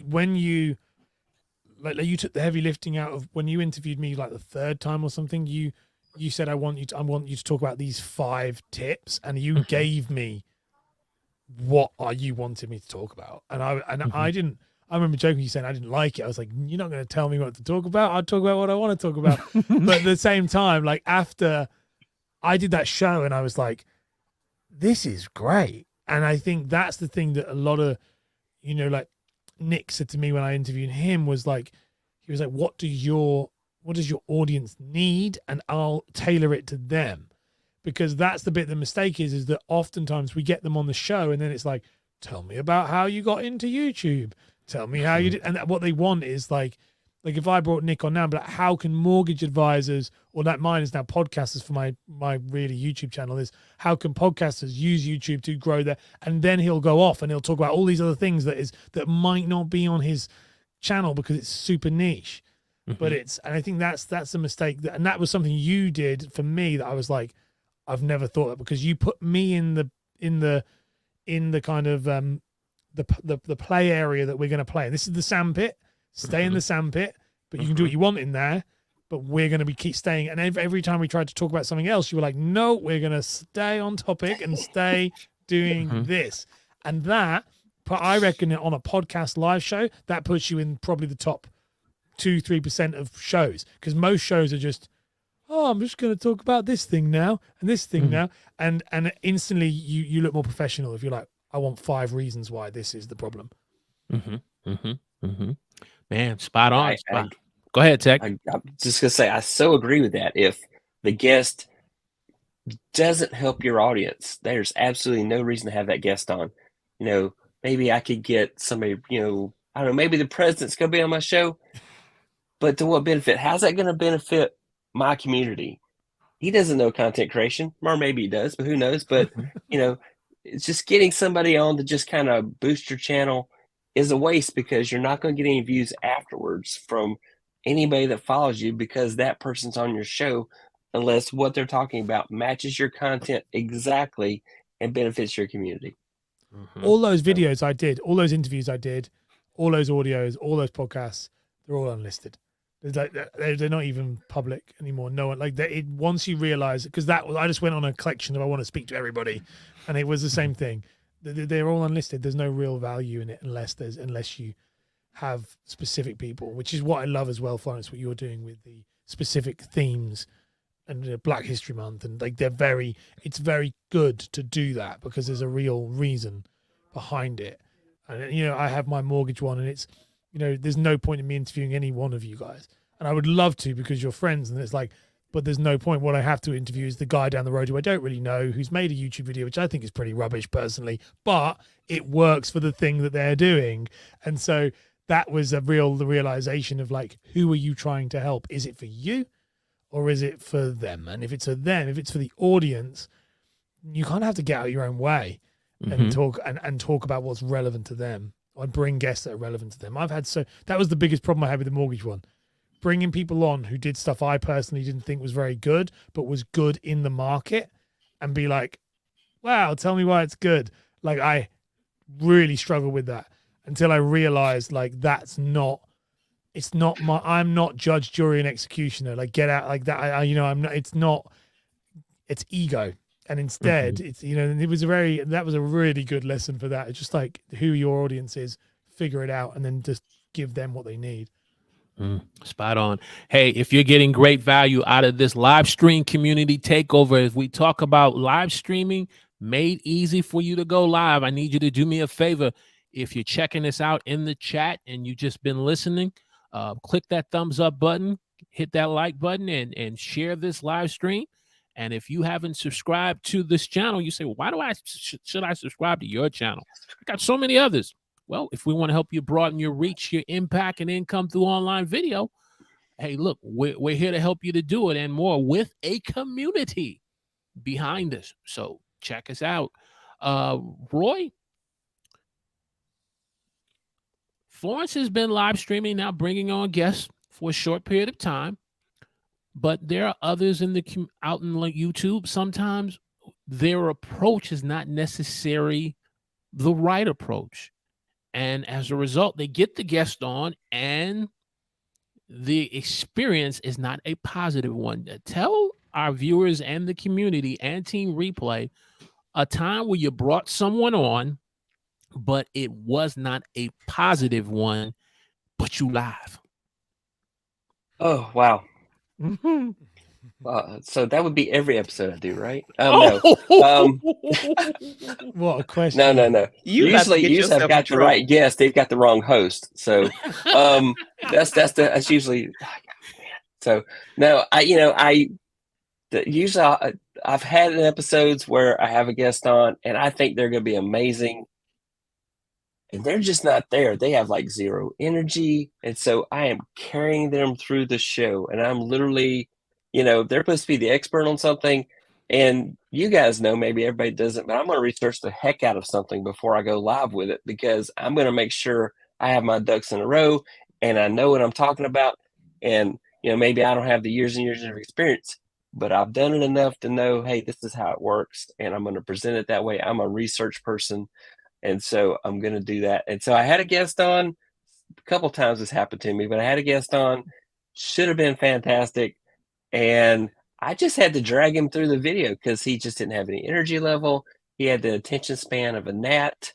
when you took the heavy lifting out of when you interviewed me like the third time or something. You said I want you to talk about these 5 tips, and you gave me what you wanted me to talk about, and I didn't. I remember joking, you saying I didn't like it. I was like, you're not going to tell me what to talk about. I'll talk about what I want to talk about. But at the same time, like after I did that show and I was like, this is great. And I think that's the thing that a lot of, you know, like Nick said to me when I interviewed him was like, he was like, what does your audience need? And I'll tailor it to them. Because that's the bit, the mistake is that oftentimes we get them on the show and then it's like, tell me about how you got into YouTube. Tell me how you did. And what they want is like if I brought Nick on now, but like, how can mortgage advisors, or that mine is now podcasters for my really YouTube channel, is how can podcasters use YouTube to grow their, and then he'll go off and he'll talk about all these other things that might not be on his channel because it's super niche. but and I think that's a mistake and that was something you did for me that I was like, I've never thought of, because you put me in the kind of the play area that we're going to play. And this is the sandpit. Stay in the sandpit, but you can do what you want in there. But we're going to keep staying. And every time we tried to talk about something else, you were like, no, we're going to stay on topic and stay doing this. And that, I reckon, on a podcast live show, that puts you in probably the top 2-3% of shows, because most shows are just, oh, I'm just going to talk about this thing now and this thing now. And instantly you look more professional if you're like, I want 5 reasons why this is the problem. Man, spot on. Go ahead, Tech. I'm just going to say, I so agree with that. If the guest doesn't help your audience, there's absolutely no reason to have that guest on. Maybe I could get somebody, I don't know, maybe the president's going to be on my show, but to what benefit? How's that going to benefit my community? He doesn't know content creation, or maybe he does, but who knows? But, it's just getting somebody on to just kind of boost your channel is a waste, because you're not going to get any views afterwards from anybody that follows you, because that person's on your show, unless what they're talking about matches your content exactly and benefits your community. All those videos I did, all those interviews I did, all those audios, all those podcasts, they're all unlisted. They're not even public anymore. No one once you realize, because I just went on a collection of, I want to speak to everybody, and it was the same thing. They're all unlisted. There's no real value in it unless you have specific people, which is what I love as well, Florence, what you're doing with the specific themes and Black History Month, and it's very good to do that, because there's a real reason behind it. And I have my mortgage one, and it's there's no point in me interviewing any one of you guys, and I would love to, because you're friends, and it's like, but there's no point. What I have to interview is the guy down the road who I don't really know, who's made a YouTube video, which I think is pretty rubbish personally, but it works for the thing that they're doing. And so that was the realization of like, who are you trying to help? Is it for you or is it for them? And if it's for them, if it's for the audience, you kind of have to get out of your own way and talk about what's relevant to them, or bring guests that are relevant to them. That was the biggest problem I had with the mortgage one. Bringing people on who did stuff I personally didn't think was very good, but was good in the market, and be like, wow, tell me why it's good. Like, I really struggled with that until I realized, like, I'm not judge, jury, and executioner. Like, get out like that. I'm not, it's ego. And instead it's, and that was a really good lesson for that. It's just like, who your audience is, figure it out, and then just give them what they need. Spot on. Hey, if you're getting great value out of this live stream community takeover, as we talk about live streaming made easy for you to go live, I need you to do me a favor. If you're checking this out in the chat and you've just been listening, click that thumbs up button, hit that like button, and share this live stream. And if you haven't subscribed to this channel, you say, well, why should I subscribe to your channel? I got so many others. Well, if we want to help you broaden your reach, your impact, and income through online video, hey, look, we're here to help you to do it, and more, with a community behind us. So check us out. Roy, Florence has been live streaming now, bringing on guests for a short period of time, but there are others out in like YouTube. Sometimes their approach is not necessarily the right approach. And as a result, they get the guest on and the experience is not a positive one. Tell our viewers and the community and Team Replay a time where you brought someone on, but it was not a positive one, but you live. Oh, wow. So that would be every episode I do, right? No. What a question. No. Usually I've got the right guest. They've got the wrong host. So that's usually. So no, usually I've had episodes where I have a guest on and I think they're going to be amazing, and they're just not there. They have like zero energy, and so I am carrying them through the show, and I'm literally. They're supposed to be the expert on something, and you guys know, maybe everybody doesn't, but I'm going to research the heck out of something before I go live with it, because I'm going to make sure I have my ducks in a row and I know what I'm talking about. And, maybe I don't have the years and years of experience, but I've done it enough to know, hey, this is how it works. And I'm going to present it that way. I'm a research person. And so I'm going to do that. And so I had a guest on. A couple times this happened to me, but I had a guest on, should have been fantastic. And I just had to drag him through the video because he just didn't have any energy level. He had the attention span of a gnat.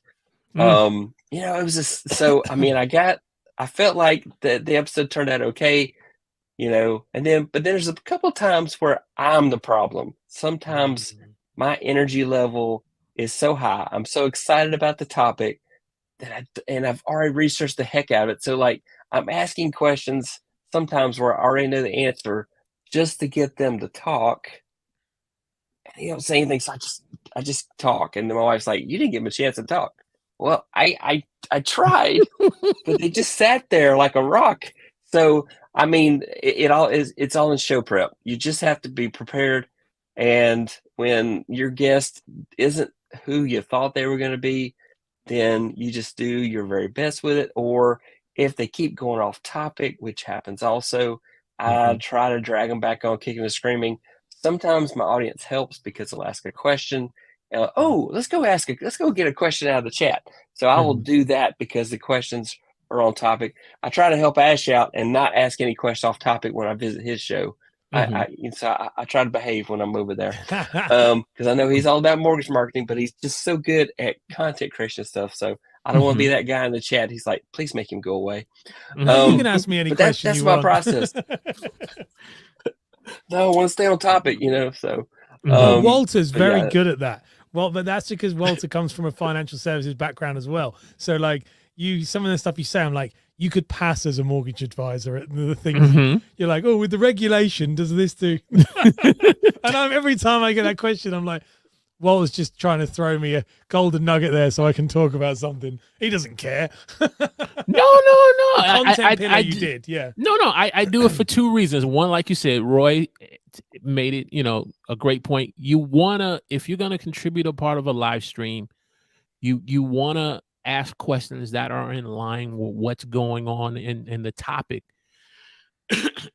It was just, so, I mean, I felt like the episode turned out okay, but then there's a couple times where I'm the problem. Sometimes my energy level is so high. I'm so excited about the topic that I've already researched the heck out of it. So like I'm asking questions sometimes where I already know the answer just to get them to talk. And they don't say anything, so I just talk. And then my wife's like, "You didn't give them a chance to talk." Well, I tried, but they just sat there like a rock. So I mean, it's all in show prep. You just have to be prepared. And when your guest isn't who you thought they were going to be, then you just do your very best with it. Or if they keep going off topic, which happens also, I try to drag them back on kicking and screaming. Sometimes my audience helps because they'll ask a question. And let's go get a question out of the chat. So I will do that because the questions are on topic. I try to help Ash out and not ask any question off topic when I visit his show. I try to behave when I'm over there because I know he's all about mortgage marketing, but he's just so good at content creation stuff. So I don't want to be that guy in the chat. He's like, please make him go away. You can ask me any question. That's you my want. process. No, I want to stay on topic, So Walter's very good at that. Well, but that's because Walter comes from a financial services background as well. So like some of the stuff you say, I'm like, you could pass as a mortgage advisor at the things you're like, oh, with the regulation, does this do? And every time I get that question, I'm like, Walter's just trying to throw me a golden nugget there so I can talk about something. He doesn't care. No. Content pillar you did, yeah. No, I do it for two reasons. One, like you said, Roy made it, a great point. You wanna, if you're gonna contribute a part of a live stream, you wanna ask questions that are in line with what's going on in the topic.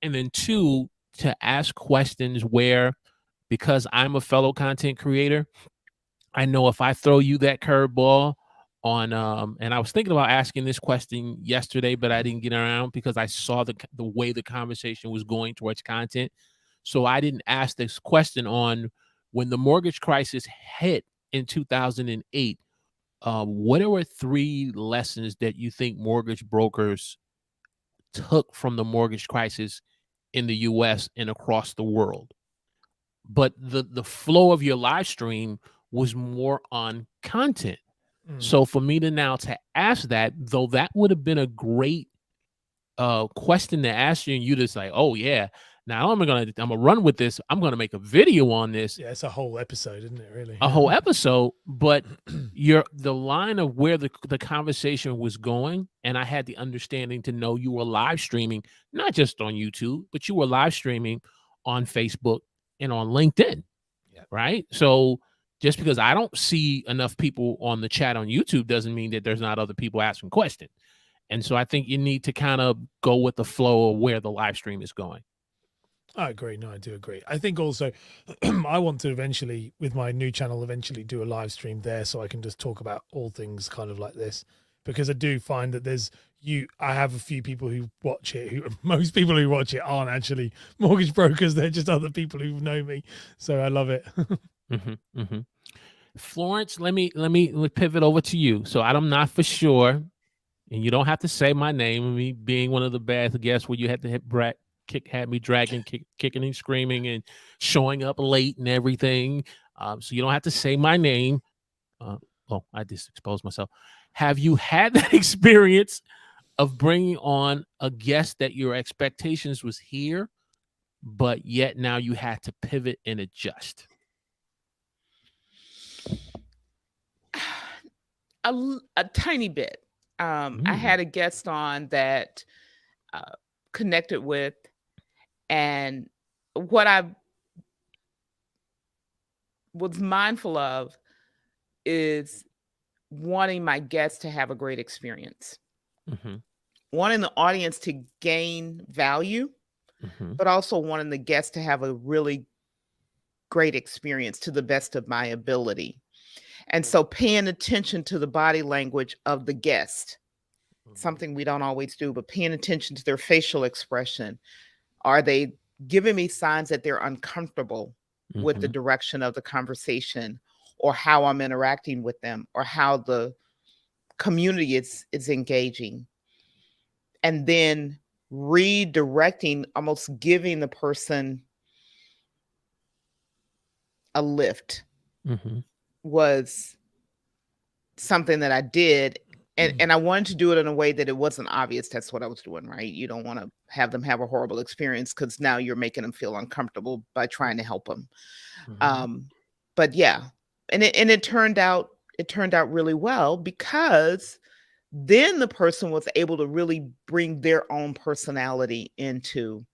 And then two, to ask questions where, because I'm a fellow content creator, I know if I throw you that curveball on, and I was thinking about asking this question yesterday, but I didn't get around because I saw the way the conversation was going towards content. So I didn't ask this question on when the mortgage crisis hit in 2008. What were 3 lessons that you think mortgage brokers took from the mortgage crisis in the US and across the world? But the flow of your live stream was more on content. So for me to now to ask that, though that would have been a great question to ask you, and you just like, oh yeah, now I'm gonna run with this. I'm gonna make a video on this. Yeah, it's a whole episode, isn't it? Really, a whole episode. But the line of where the conversation was going, and I had the understanding to know you were live streaming, not just on YouTube, but you were live streaming on Facebook and on LinkedIn, right? So just because I don't see enough people on the chat on YouTube doesn't mean that there's not other people asking questions. And so I think you need to kind of go with the flow of where the live stream is going. I agree. No, I do agree. I think also I want to eventually, with my new channel, do a live stream there so I can just talk about all things kind of like this, because I do find that I have a few people who watch it, most people who watch it aren't actually mortgage brokers. They're just other people who know me. So I love it. Florence, let me pivot over to you. So I'm not for sure, and you don't have to say my name. Me being one of the bad guests where you had to had me dragging, kicking and screaming and showing up late and everything. So you don't have to say my name. I just exposed myself. Have you had that experience of bringing on a guest that your expectations was here, but yet now you had to pivot and adjust? A tiny bit. I had a guest on that connected with, and what I was mindful of is wanting my guests to have a great experience, wanting the audience to gain value but also wanting the guest to have a really great experience to the best of my ability. And so paying attention to the body language of the guest, something we don't always do, but paying attention to their facial expression. Are they giving me signs that they're uncomfortable with the direction of the conversation, or how I'm interacting with them, or how the community is engaging? And then redirecting, almost giving the person a lift was something that I did. And I wanted to do it in a way that it wasn't obvious that's what I was doing, right? You don't want to have them have a horrible experience, because now you're making them feel uncomfortable by trying to help them. But yeah, and it turned out really well, because then the person was able to really bring their own personality into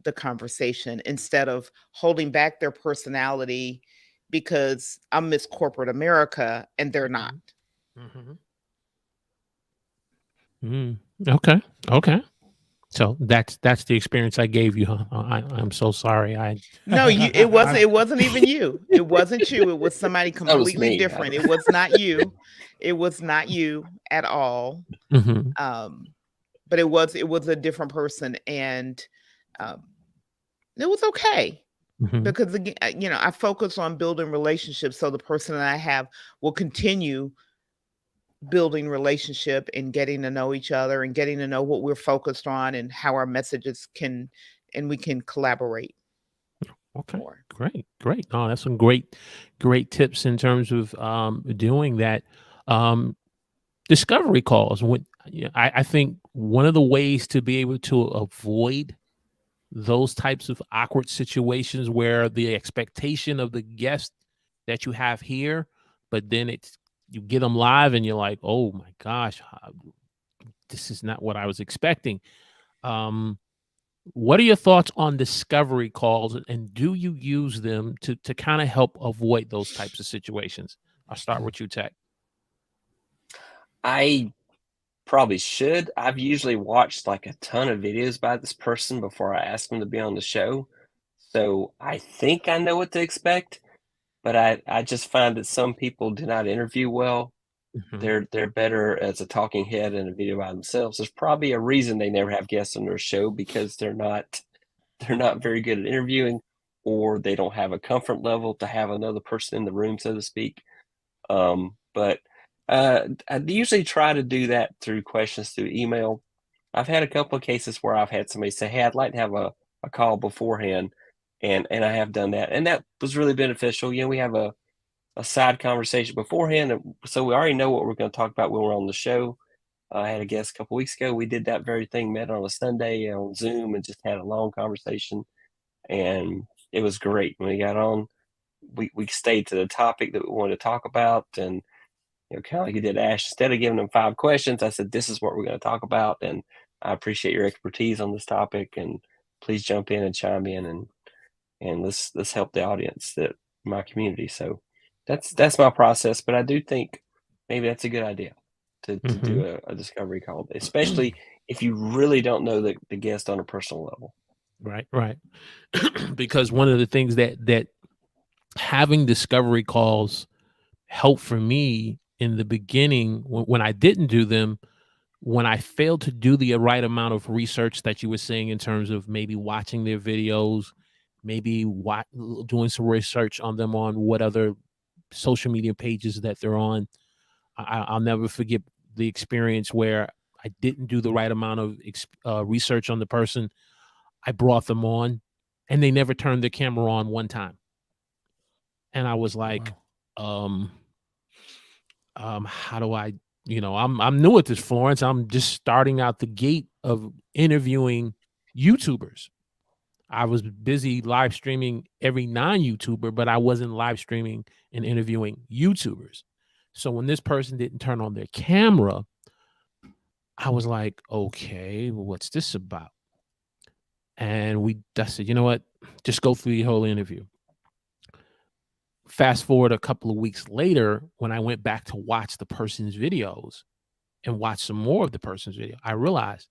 the conversation, instead of holding back their personality because I'm Miss Corporate America and they're not. Okay. So that's the experience I gave you, huh? I'm so sorry. No, it wasn't even you. It wasn't you. It was somebody completely different. It was not you. It was not you at all. But it was a different person, and it was okay. Because again, I focus on building relationships, so the person that I have will continue building relationship and getting to know each other and getting to know what we're focused on and how our messages we can collaborate. Okay. Great. Oh, that's some great tips in terms of doing that. Discovery calls. I think one of the ways to be able to avoid those types of awkward situations where the expectation of the guest that you have here, but then you get them live and you're like, oh my gosh, this is not what I was expecting. What are your thoughts on discovery calls, and do you use them to kind of help avoid those types of situations? I'll start with you, Tech. I probably should. I've usually watched like a ton of videos by this person before I ask them to be on the show. So I think I know what to expect, but I just find that some people do not interview well. They're better as a talking head in a video by themselves. There's probably a reason they never have guests on their show, because they're not very good at interviewing, or they don't have a comfort level to have another person in the room, so to speak. But I usually try to do that through questions through email. I've had a couple of cases where I've had somebody say, hey, I'd like to have a call beforehand. And I have done that. And that was really beneficial. We have a side conversation beforehand. So we already know what we're going to talk about when we're on the show. I had a guest a couple weeks ago. We did that very thing, met on a Sunday on Zoom and just had a long conversation. And it was great. When we got on, we stayed to the topic that we wanted to talk about. And kind of like you did, Ash, instead of giving them 5 questions, I said, this is what we're going to talk about. And I appreciate your expertise on this topic. And please jump in and chime in and let's help the audience, that my community. So that's my process. But I do think maybe that's a good idea to do a discovery call, especially if you really don't know the guest on a personal level. Right. Because one of the things that having discovery calls helped for me in the beginning, when I didn't do them, when I failed to do the right amount of research that you were saying, in terms of maybe watching their videos, maybe doing some research on them on what other social media pages that they're on. I'll never forget the experience where I didn't do the right amount of research on the person. I brought them on and they never turned their camera on one time. And I was like, wow. How do I, I'm new at this, Florence. I'm just starting out the gate of interviewing YouTubers. I was busy live streaming every non-YouTuber, but I wasn't live streaming and interviewing YouTubers. So when this person didn't turn on their camera, I was like, okay, well, what's this about? And I said, you know what? Just go through the whole interview. Fast forward a couple of weeks later, when I went back to watch the person's videos and watch some more of the person's video, I realized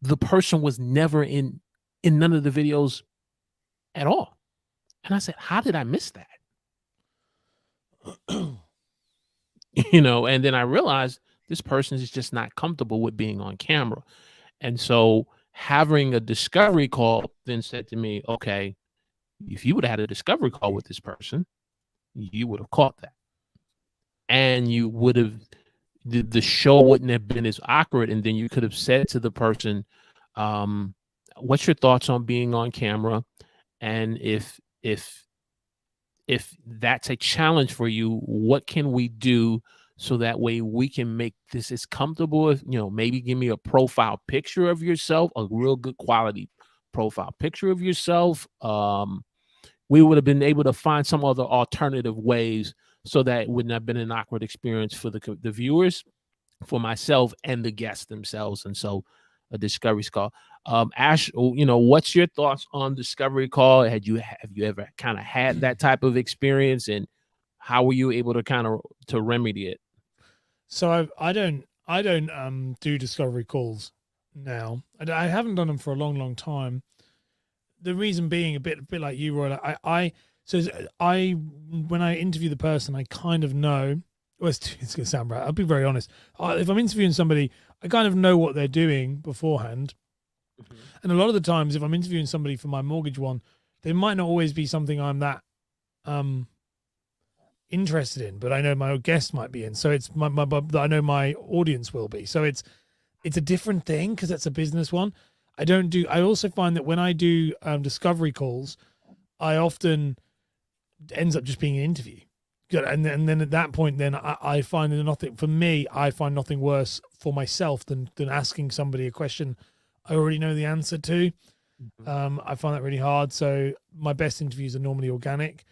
the person was never in in none of the videos at all. And I said, how did I miss that? And then I realized this person is just not comfortable with being on camera. And so having a discovery call then said to me, okay, if you would have had a discovery call with this person, you would have caught that. And you would have, the show wouldn't have been as awkward. And then you could have said to the person, what's your thoughts on being on camera? And if that's a challenge for you, what can we do so that way we can make this as comfortable as, maybe give me a profile picture of yourself, a real good quality profile picture of yourself. We would have been able to find some other alternative ways so that it wouldn't have been an awkward experience for the viewers, for myself, and the guests themselves. And so a discovery call. Ash, what's your thoughts on discovery call? Have you ever kind of had that type of experience, and how were you able to to remedy it? So I don't do discovery calls now. I haven't done them for a long time. The reason being a bit like you, Roy. When I interview the person, I kind of know. Well, it's going to sound right. I'll be very honest. If I'm interviewing somebody, I kind of know what they're doing beforehand. Mm-hmm. And a lot of the times, if I'm interviewing somebody for my mortgage one, they might not always be something I'm that interested in, but I know my guest might be in. So it's I know my audience will be. So it's a different thing because it's a business one. I also find that when I do discovery calls, I often ends up just being an interview. And then at that point, then I find that I find nothing worse for myself than asking somebody a question I already know the answer to. Mm-hmm. I find that really hard. So my best interviews are normally organic.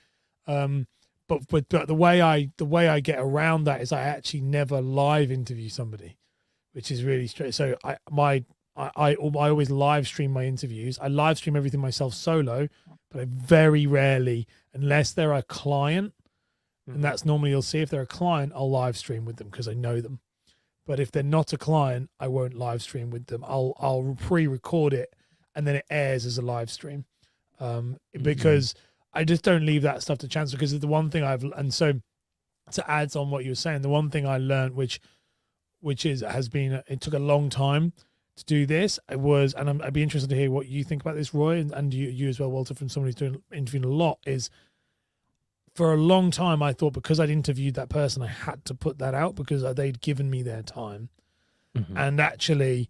But the way I get around that is I actually never live interview somebody, which is really straight. So I always live stream my interviews. I live stream everything myself solo, but I very rarely, unless they're a client, and that's normally you'll see if they're a client, I'll live stream with them because I know them. But if they're not a client, I won't live stream with them. I'll pre-record it and then it airs as a live stream, because I just don't leave that stuff to chance. Because the one thing so to add on what you were saying, the one thing I learned, which it took a long time to do this. I'd be interested to hear what you think about this, Roy, and you as well, Walter, from somebody who's interviewing a lot, is for a long time, I thought because I'd interviewed that person, I had to put that out because they'd given me their time. Mm-hmm. And actually,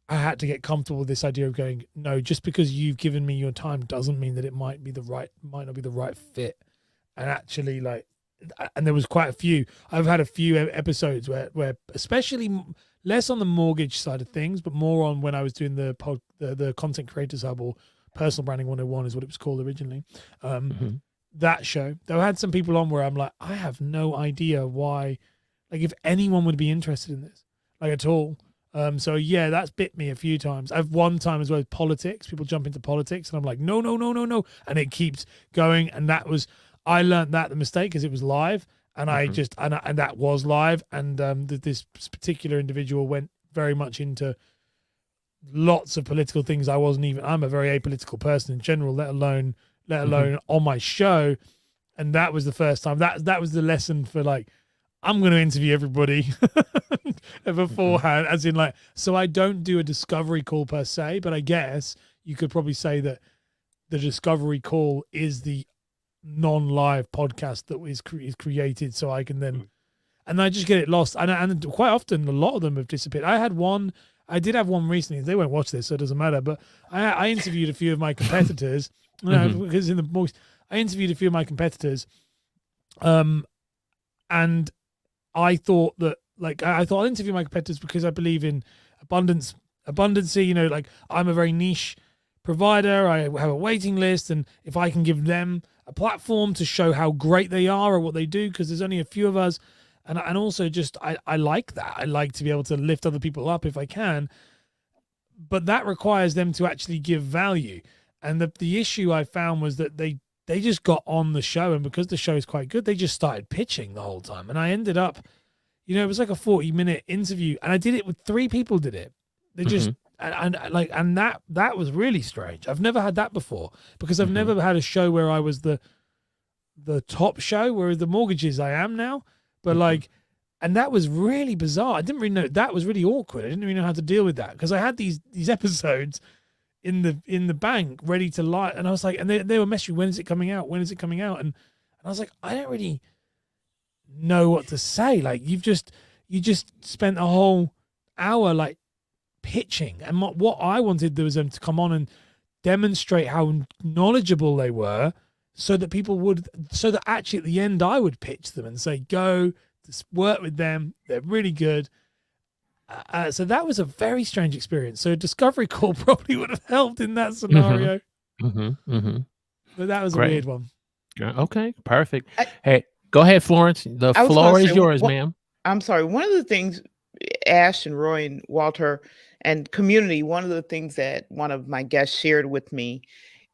I had to get comfortable with this idea of going, no, just because you've given me your time doesn't mean that it might not be the right fit. And actually, and there was quite a few. I've had a few episodes where especially less on the mortgage side of things, but more on when I was doing the Content Creators Hub, or Personal Branding 101 is what it was called originally. That show, though, I had some people on where I'm like, I have no idea why, if anyone would be interested in this, at all. So yeah, that's bit me a few times. I've one time as well with politics. People jump into politics, and I'm like, no, and it keeps going. And I learned that the mistake is it was live, and I just and that was live, and this particular individual went very much into lots of political things. I'm a very apolitical person in general, let alone on my show. And that was the first time that was the lesson for I'm going to interview everybody beforehand, as in so I don't do a discovery call per se, but I guess you could probably say that the discovery call is the non-live podcast that is created, so I can then, and I just get it lost. And quite often, a lot of them have disappeared. I did have one recently. They won't watch this, so it doesn't matter. But I interviewed a few of my competitors. Because I interviewed a few of my competitors, and I thought that I'll interview my competitors because I believe in abundancy. I'm a very niche provider. I have a waiting list, and if I can give them a platform to show how great they are or what they do, because there's only a few of us, and also just I like that. I like to be able to lift other people up if I can, but that requires them to actually give value. And the issue I found was that they just got on the show, and because the show is quite good, they just started pitching the whole time. And I ended up, it was like a 40-minute interview, and I did it with 3 people did it. They just, and that was really strange. I've never had that before, because I've never had a show where I was the top show, where the mortgages I am now. But like, and that was really bizarre. I didn't really know, that was really awkward. I didn't really know how to deal with that, because I had these episodes in the bank ready to live, and I was like, and they were messaging, when is it coming out? When is it coming out? And I was like, I don't really know what to say. Like, you just spent a whole hour like pitching, and what I wanted was them to come on and demonstrate how knowledgeable they were, so that actually at the end I would pitch them and say, go to work with them, they're really good. So that was a very strange experience. So a discovery call probably would have helped in that scenario. But that was a weird one. Okay, perfect. Hey, go ahead, Florence. The floor is yours, ma'am. I'm sorry. One of the things, Ash and Roy and Walter and community, one of the things that one of my guests shared with me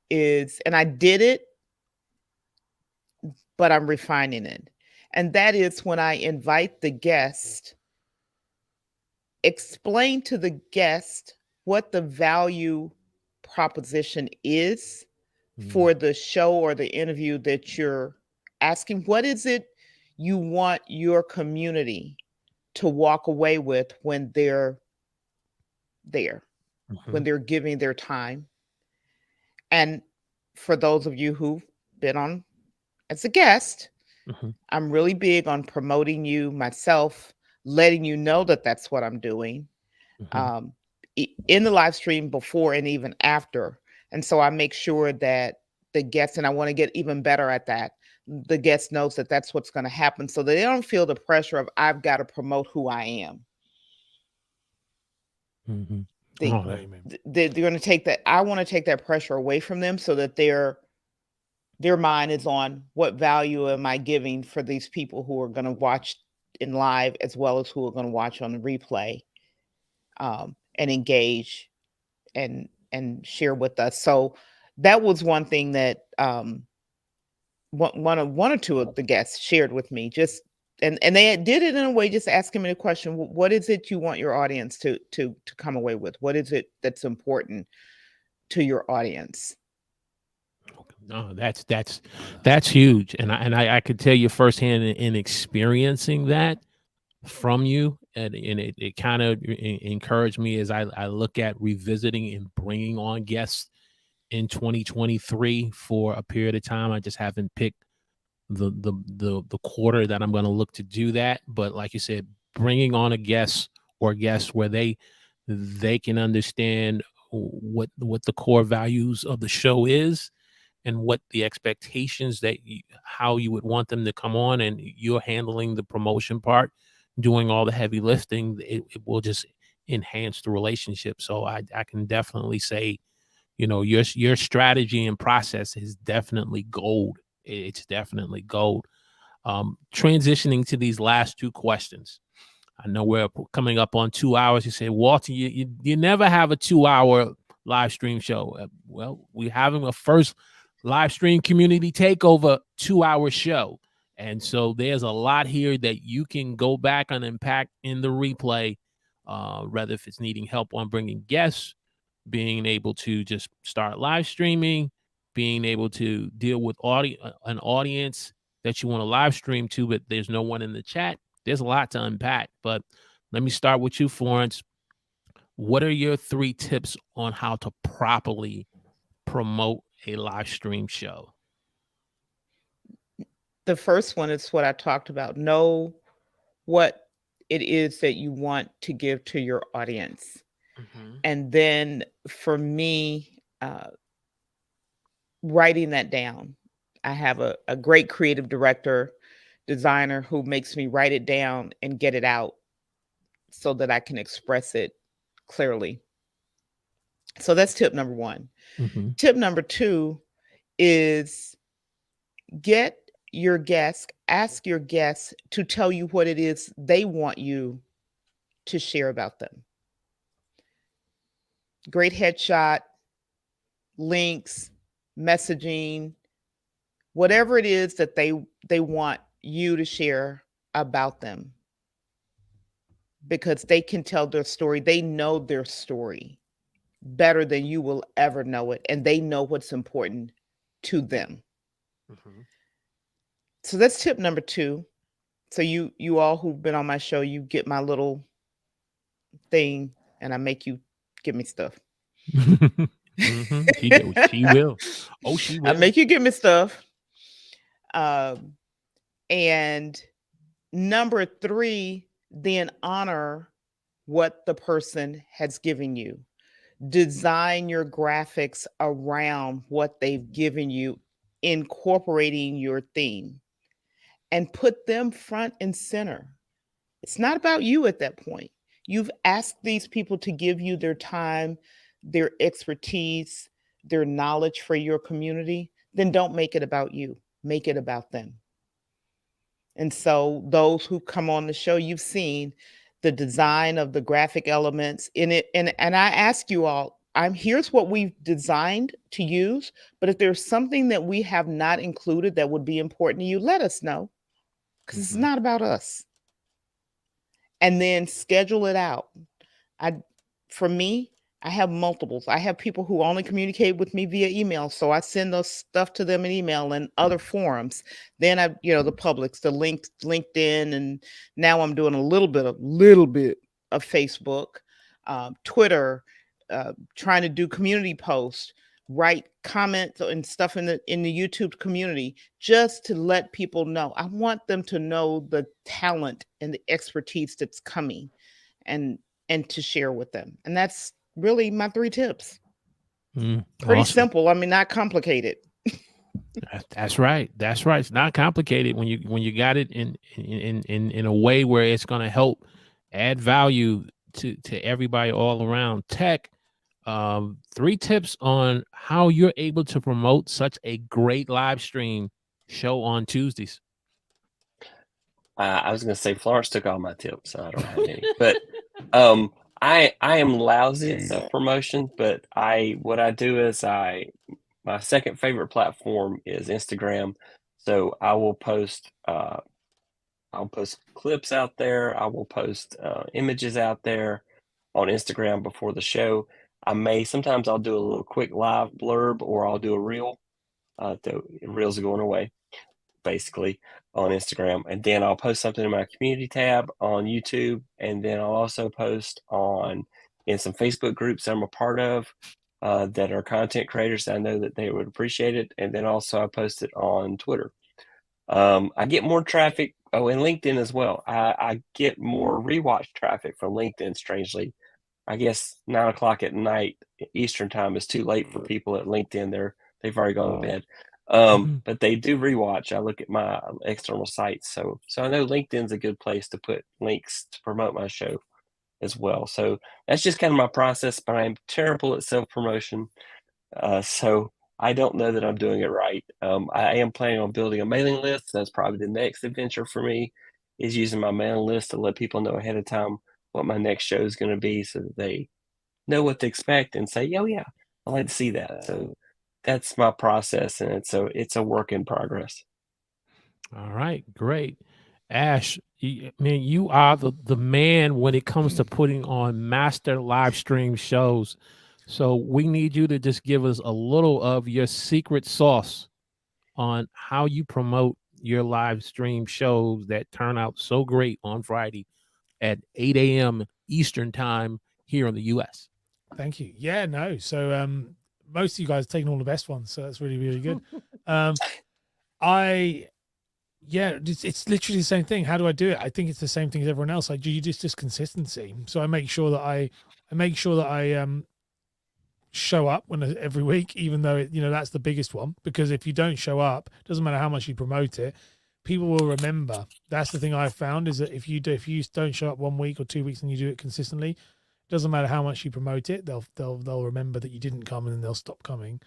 is, and I did it, but I'm refining it. And that is, when I invite the guest, explain to the guest what the value proposition is for the show or the interview that you're asking. What is it you want your community to walk away with when they're there, when they're giving their time? And for those of you who've been on as a guest, I'm really big on promoting you myself, letting you know that that's what I'm doing in the live stream before and even after. And so I make sure that the guest, and I want to get even better at that, the guest knows that that's what's going to happen, so that they don't feel the pressure of, I've got to promote who I am. They're going to take that. I want to take that pressure away from them, so that their mind is on, what value am I giving for these people who are going to watch in live, as well as who are going to watch on the replay, and engage and share with us. So that was one thing that one or two of the guests shared with me. Just and they did it in a way, just asking me the question, what is it you want your audience to come away with? What is it that's important to your audience? No, that's huge, and I could tell you firsthand in experiencing that from you, and it kind of encouraged me as I look at revisiting and bringing on guests in 2023 for a period of time. I just haven't picked the quarter that I'm going to look to do that, but like you said, bringing on a guest or guests where they can understand what the core values of the show is, and what the expectations that how you would want them to come on, and you're handling the promotion part, doing all the heavy lifting, it will just enhance the relationship. So I can definitely say, your strategy and process is definitely gold. It's definitely gold. Transitioning to these last two questions. I know we're coming up on 2 hours. You say, Walter, you never have a 2-hour live stream show. Well, we're having a first live stream community takeover 2-hour show. And so there's a lot here that you can go back and impact in the replay, whether if it's needing help on bringing guests, being able to just start live streaming, being able to deal with an audience that you want to live stream to, but there's no one in the chat. There's a lot to unpack. But let me start with you, Florence. What are your 3 tips on how to properly promote a live stream show? The first one is what I talked about. Know what it is that you want to give to your audience. And then for me, writing that down. I have a great creative director, designer, who makes me write it down and get it out so that I can express it clearly. So that's tip number 1. Tip number 2 is ask your guests to tell you what it is they want you to share about them. Great headshot, links, messaging, whatever it is that they want you to share about them, because they can tell their story. They know their story. better than you will ever know it, and they know what's important to them. So that's tip number 2. So you all who've been on my show, you get my little thing, and I make you give me stuff. She will. Oh, she will. I make you give me stuff. And number 3, then honor what the person has given you. Design your graphics around what they've given you, incorporating your theme, and put them front and center. It's not about you at that point. You've asked these people to give you their time, their expertise, their knowledge for your community. Then don't make it about you. Make it about them. And so those who come on the show, you've seen the design of the graphic elements in it. And I ask you all, here's what we've designed to use, but if there's something that we have not included that would be important to you, let us know, because it's not about us. And then schedule it out. For me, I have multiples. I have people who only communicate with me via email. So I send those stuff to them in email and other forums. Then the Publix, the LinkedIn, and now I'm doing a little bit of Facebook, Twitter, trying to do community posts, write comments and stuff in the YouTube community, just to let people know. I want them to know the talent and the expertise that's coming, and to share with them. And that's really my 3 tips. Pretty simple. I mean, not complicated. That's right. That's right. It's not complicated when you got it in a way where it's going to help add value to everybody all around. Tech, 3 tips on how you're able to promote such a great live stream show on Tuesdays. I was going to say Florence took all my tips, so I don't have any. But I am lousy at self-promotion, but what I do is my second favorite platform is Instagram. So I will post I'll post clips out there. I will post images out there on Instagram before the show. Sometimes I'll do a little quick live blurb, or I'll do a reel. The reels are going away, basically, on Instagram. And then I'll post something in my community tab on YouTube. And then I'll also post in some Facebook groups I'm a part of that are content creators. I know that they would appreciate it. And then also I post it on Twitter. I get more traffic. Oh, and LinkedIn as well. I get more rewatch traffic from LinkedIn, strangely. I guess 9 o'clock at night Eastern time is too late for people at LinkedIn. They've already gone to bed. But they do rewatch. I look at my external sites. So I know LinkedIn's a good place to put links to promote my show as well. So that's just kind of my process, but I'm terrible at self-promotion. So I don't know that I'm doing it right. I am planning on building a mailing list. That's probably the next adventure for me, is using my mailing list to let people know ahead of time what my next show is going to be, so that they know what to expect and say, oh yeah, I'd like to see that. So that's my process, and it's a work in progress. All right, great. Ash, you are the man when it comes to putting on master live stream shows. So we need you to just give us a little of your secret sauce on how you promote your live stream shows that turn out so great on Friday at 8 a.m. Eastern time here in the U.S. Thank you. Yeah, no. So most of you guys are taking all the best ones, so that's really, really good. It's literally the same thing. How do I do it? I think it's the same thing as everyone else. Just consistency. So I make sure that I show up every week, even though that's the biggest one, because if you don't show up, doesn't matter how much you promote it, people will remember. That's the thing I've found, is that if you don't show up 1 week or 2 weeks and you do it consistently, doesn't matter how much you promote it, they'll remember that you didn't come, and then they'll stop coming,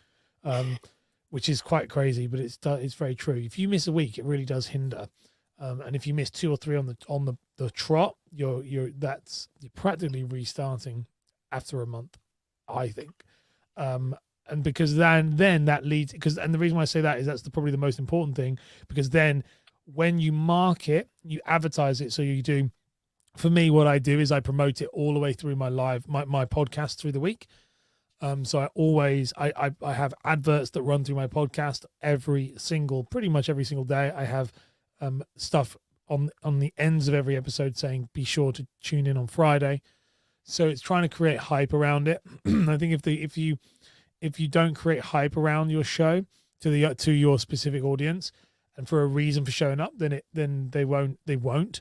which is quite crazy, but it's very true. If you miss a week, it really does hinder. And if you miss 2 or 3 on the trot, you're practically restarting after a month, I think. And because then that leads, and the reason why I say that is that's probably the most important thing, because then when you market, you advertise it. So you do, for me, what I do is I promote it all the way through my podcast through the week. So I always I have adverts that run through my podcast pretty much every single day. I have stuff on the ends of every episode saying be sure to tune in on Friday. So it's trying to create hype around it. I think if you don't create hype around your show to your specific audience and for a reason for showing up, then they won't.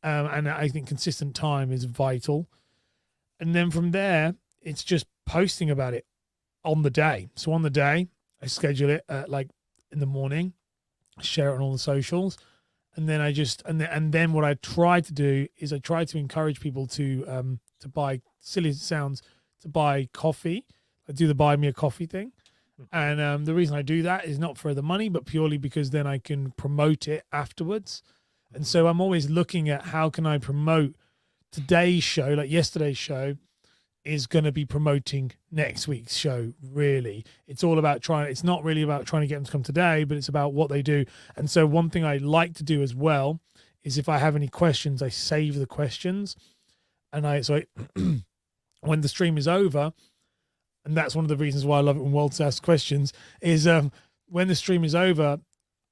And I think consistent time is vital. And then from there, it's just posting about it on the day. So on the day, I schedule it like in the morning, share it on all the socials, and then and then what I try to do is I try to encourage people to buy, silly as it sounds, to buy coffee. I do the buy me a coffee thing. And the reason I do that is not for the money, but purely because then I can promote it afterwards. And so I'm always looking at how can I promote today's show, like yesterday's show is going to be promoting next week's show. Really, it's all about it's not really about trying to get them to come today, but it's about what they do. And so one thing I like to do as well is if I have any questions, I save the questions. And when the stream is over, and that's one of the reasons why I love it when Waltz asks questions, is when the stream is over,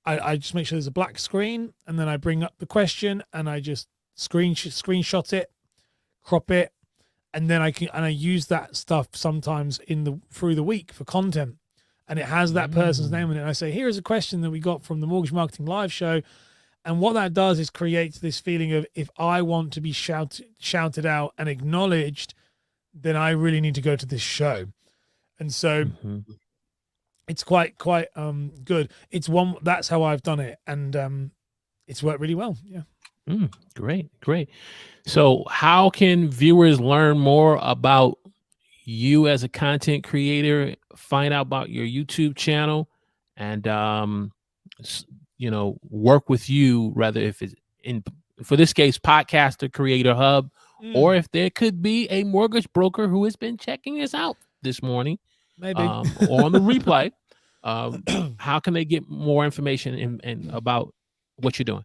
I just make sure there's a black screen, and then I bring up the question and I just screenshot it, crop it, and then I use that stuff sometimes through the week for content, and it has that person's name in it. And I say, here is a question that we got from the Mortgage Marketing Live show. And what that does is creates this feeling of, if I want to be shouted out and acknowledged, then I really need to go to this show. And so it's quite good. That's how I've done it. And it's worked really well. Yeah. Great. So how can viewers learn more about you as a content creator, find out about your YouTube channel, and work with you, rather if it's for this case, Podcaster Creator Hub, or if there could be a mortgage broker who has been checking us out this morning, maybe or on the replay, how can they get more information and about what you're doing?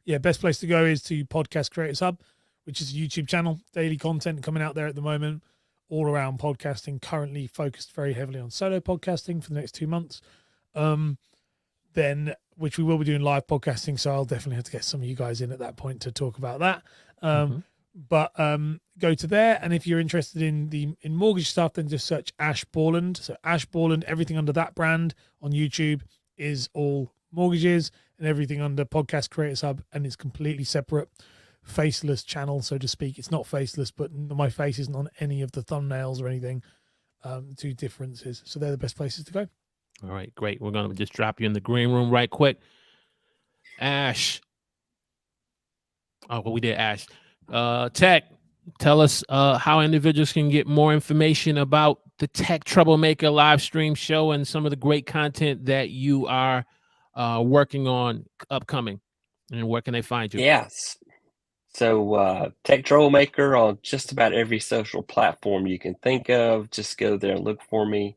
Yeah, best place to go is to Podcast Creators Hub, which is a YouTube channel, daily content coming out there at the moment, all around podcasting, currently focused very heavily on solo podcasting for the next 2 months. Then, which we will be doing live podcasting, so I'll definitely have to get some of you guys in at that point to talk about that. But go to there, and if you're interested in mortgage stuff, then just search Ash Borland. So Ash Borland, everything under that brand on YouTube is all mortgages, and everything under Podcast Creators Hub, and it's completely separate, faceless channel, so to speak. It's not faceless, but my face isn't on any of the thumbnails or anything. Two differences. So they're the best places to go. All right, great. We're going to just drop you in the green room right quick. Ash. Oh, well, we did Ash. Tech, tell us how individuals can get more information about the Tech Troublemaker live stream show and some of the great content that you are working on upcoming, and where can they find you? Yes. So Tech Troublemaker on just about every social platform you can think of. Just go there and look for me.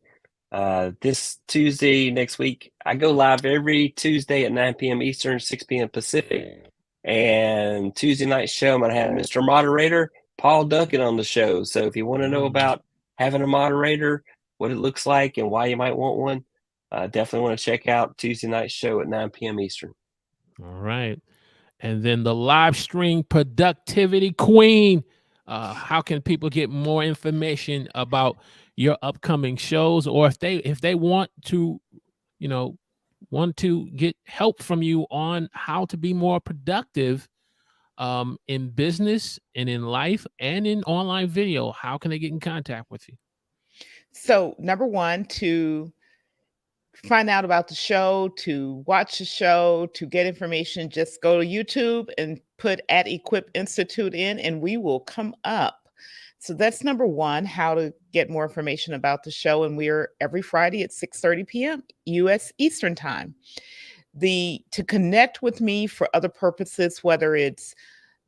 This Tuesday next week, I go live every Tuesday at 9 p.m. Eastern, 6 p.m. Pacific. And Tuesday night show, I'm going to have Mr. Moderator, Paul Duncan, on the show. So if you want to know about having a moderator, what it looks like, and why you might want one, definitely want to check out Tuesday night show at 9 p.m. Eastern. All right. And then the live stream productivity queen. How can people get more information about your upcoming shows, or if they want to, get help from you on how to be more productive in business and in life and in online video, how can they get in contact with you? So number one, to find out about the show, to watch the show, to get information, just go to YouTube and put @Equip Institute in, and we will come up. So that's number one, how to get more information about the show. And we're every Friday at 6:30 p.m. U.S. Eastern Time. To connect with me for other purposes, whether it's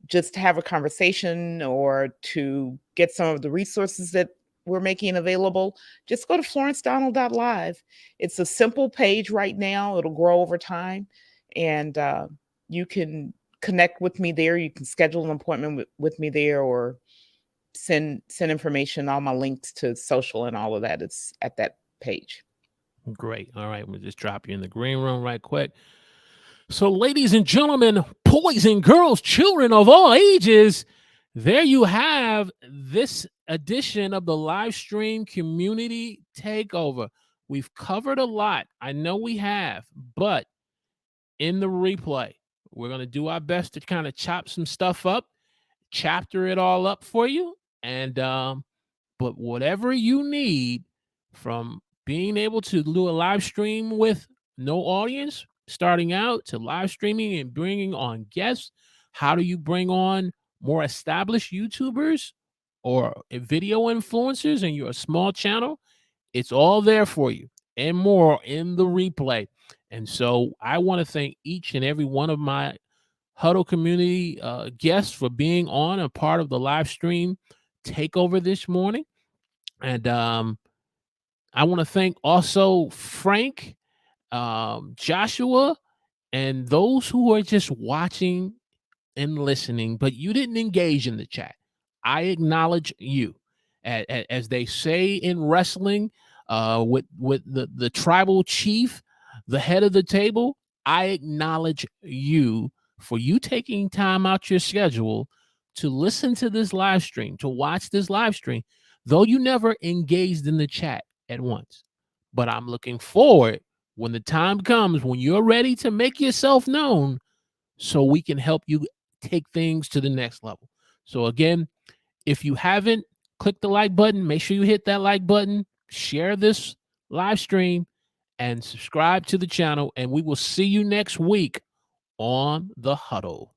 just to have a conversation or to get some of the resources that we're making available, just go to florencedonald.live. It's a simple page right now. It'll grow over time, and you can connect with me there. You can schedule an appointment with me there, or send information. All my links to social and all of that is at that page. Great. All right, we'll just drop you in the green room right quick. So, ladies and gentlemen, boys and girls, children of all ages, there you have this edition of the Livestream Community Takeover. We've covered a lot. I know we have, but in the replay, we're going to do our best to kind of chop some stuff up, chapter it all up for you. And, but whatever you need, from being able to do a live stream with no audience, starting out, to live streaming and bringing on guests, how do you bring on more established YouTubers or video influencers and you're a small channel? It's all there for you and more in the replay. And so I want to thank each and every one of my Huddle community guests for being on a part of the live stream takeover this morning. And I want to thank also Frank, Joshua, and those who are just watching and listening, but you didn't engage in the chat. I acknowledge you. As they say in wrestling, with the tribal chief, the head of the table, I acknowledge you for you taking time out your schedule to listen to this live stream, to watch this live stream, though you never engaged in the chat at once. But I'm looking forward when the time comes when you're ready to make yourself known so we can help you take things to the next level. So again, if you haven't clicked the like button, make sure you hit that like button, share this live stream, and subscribe to the channel. And we will see you next week on the Huddle.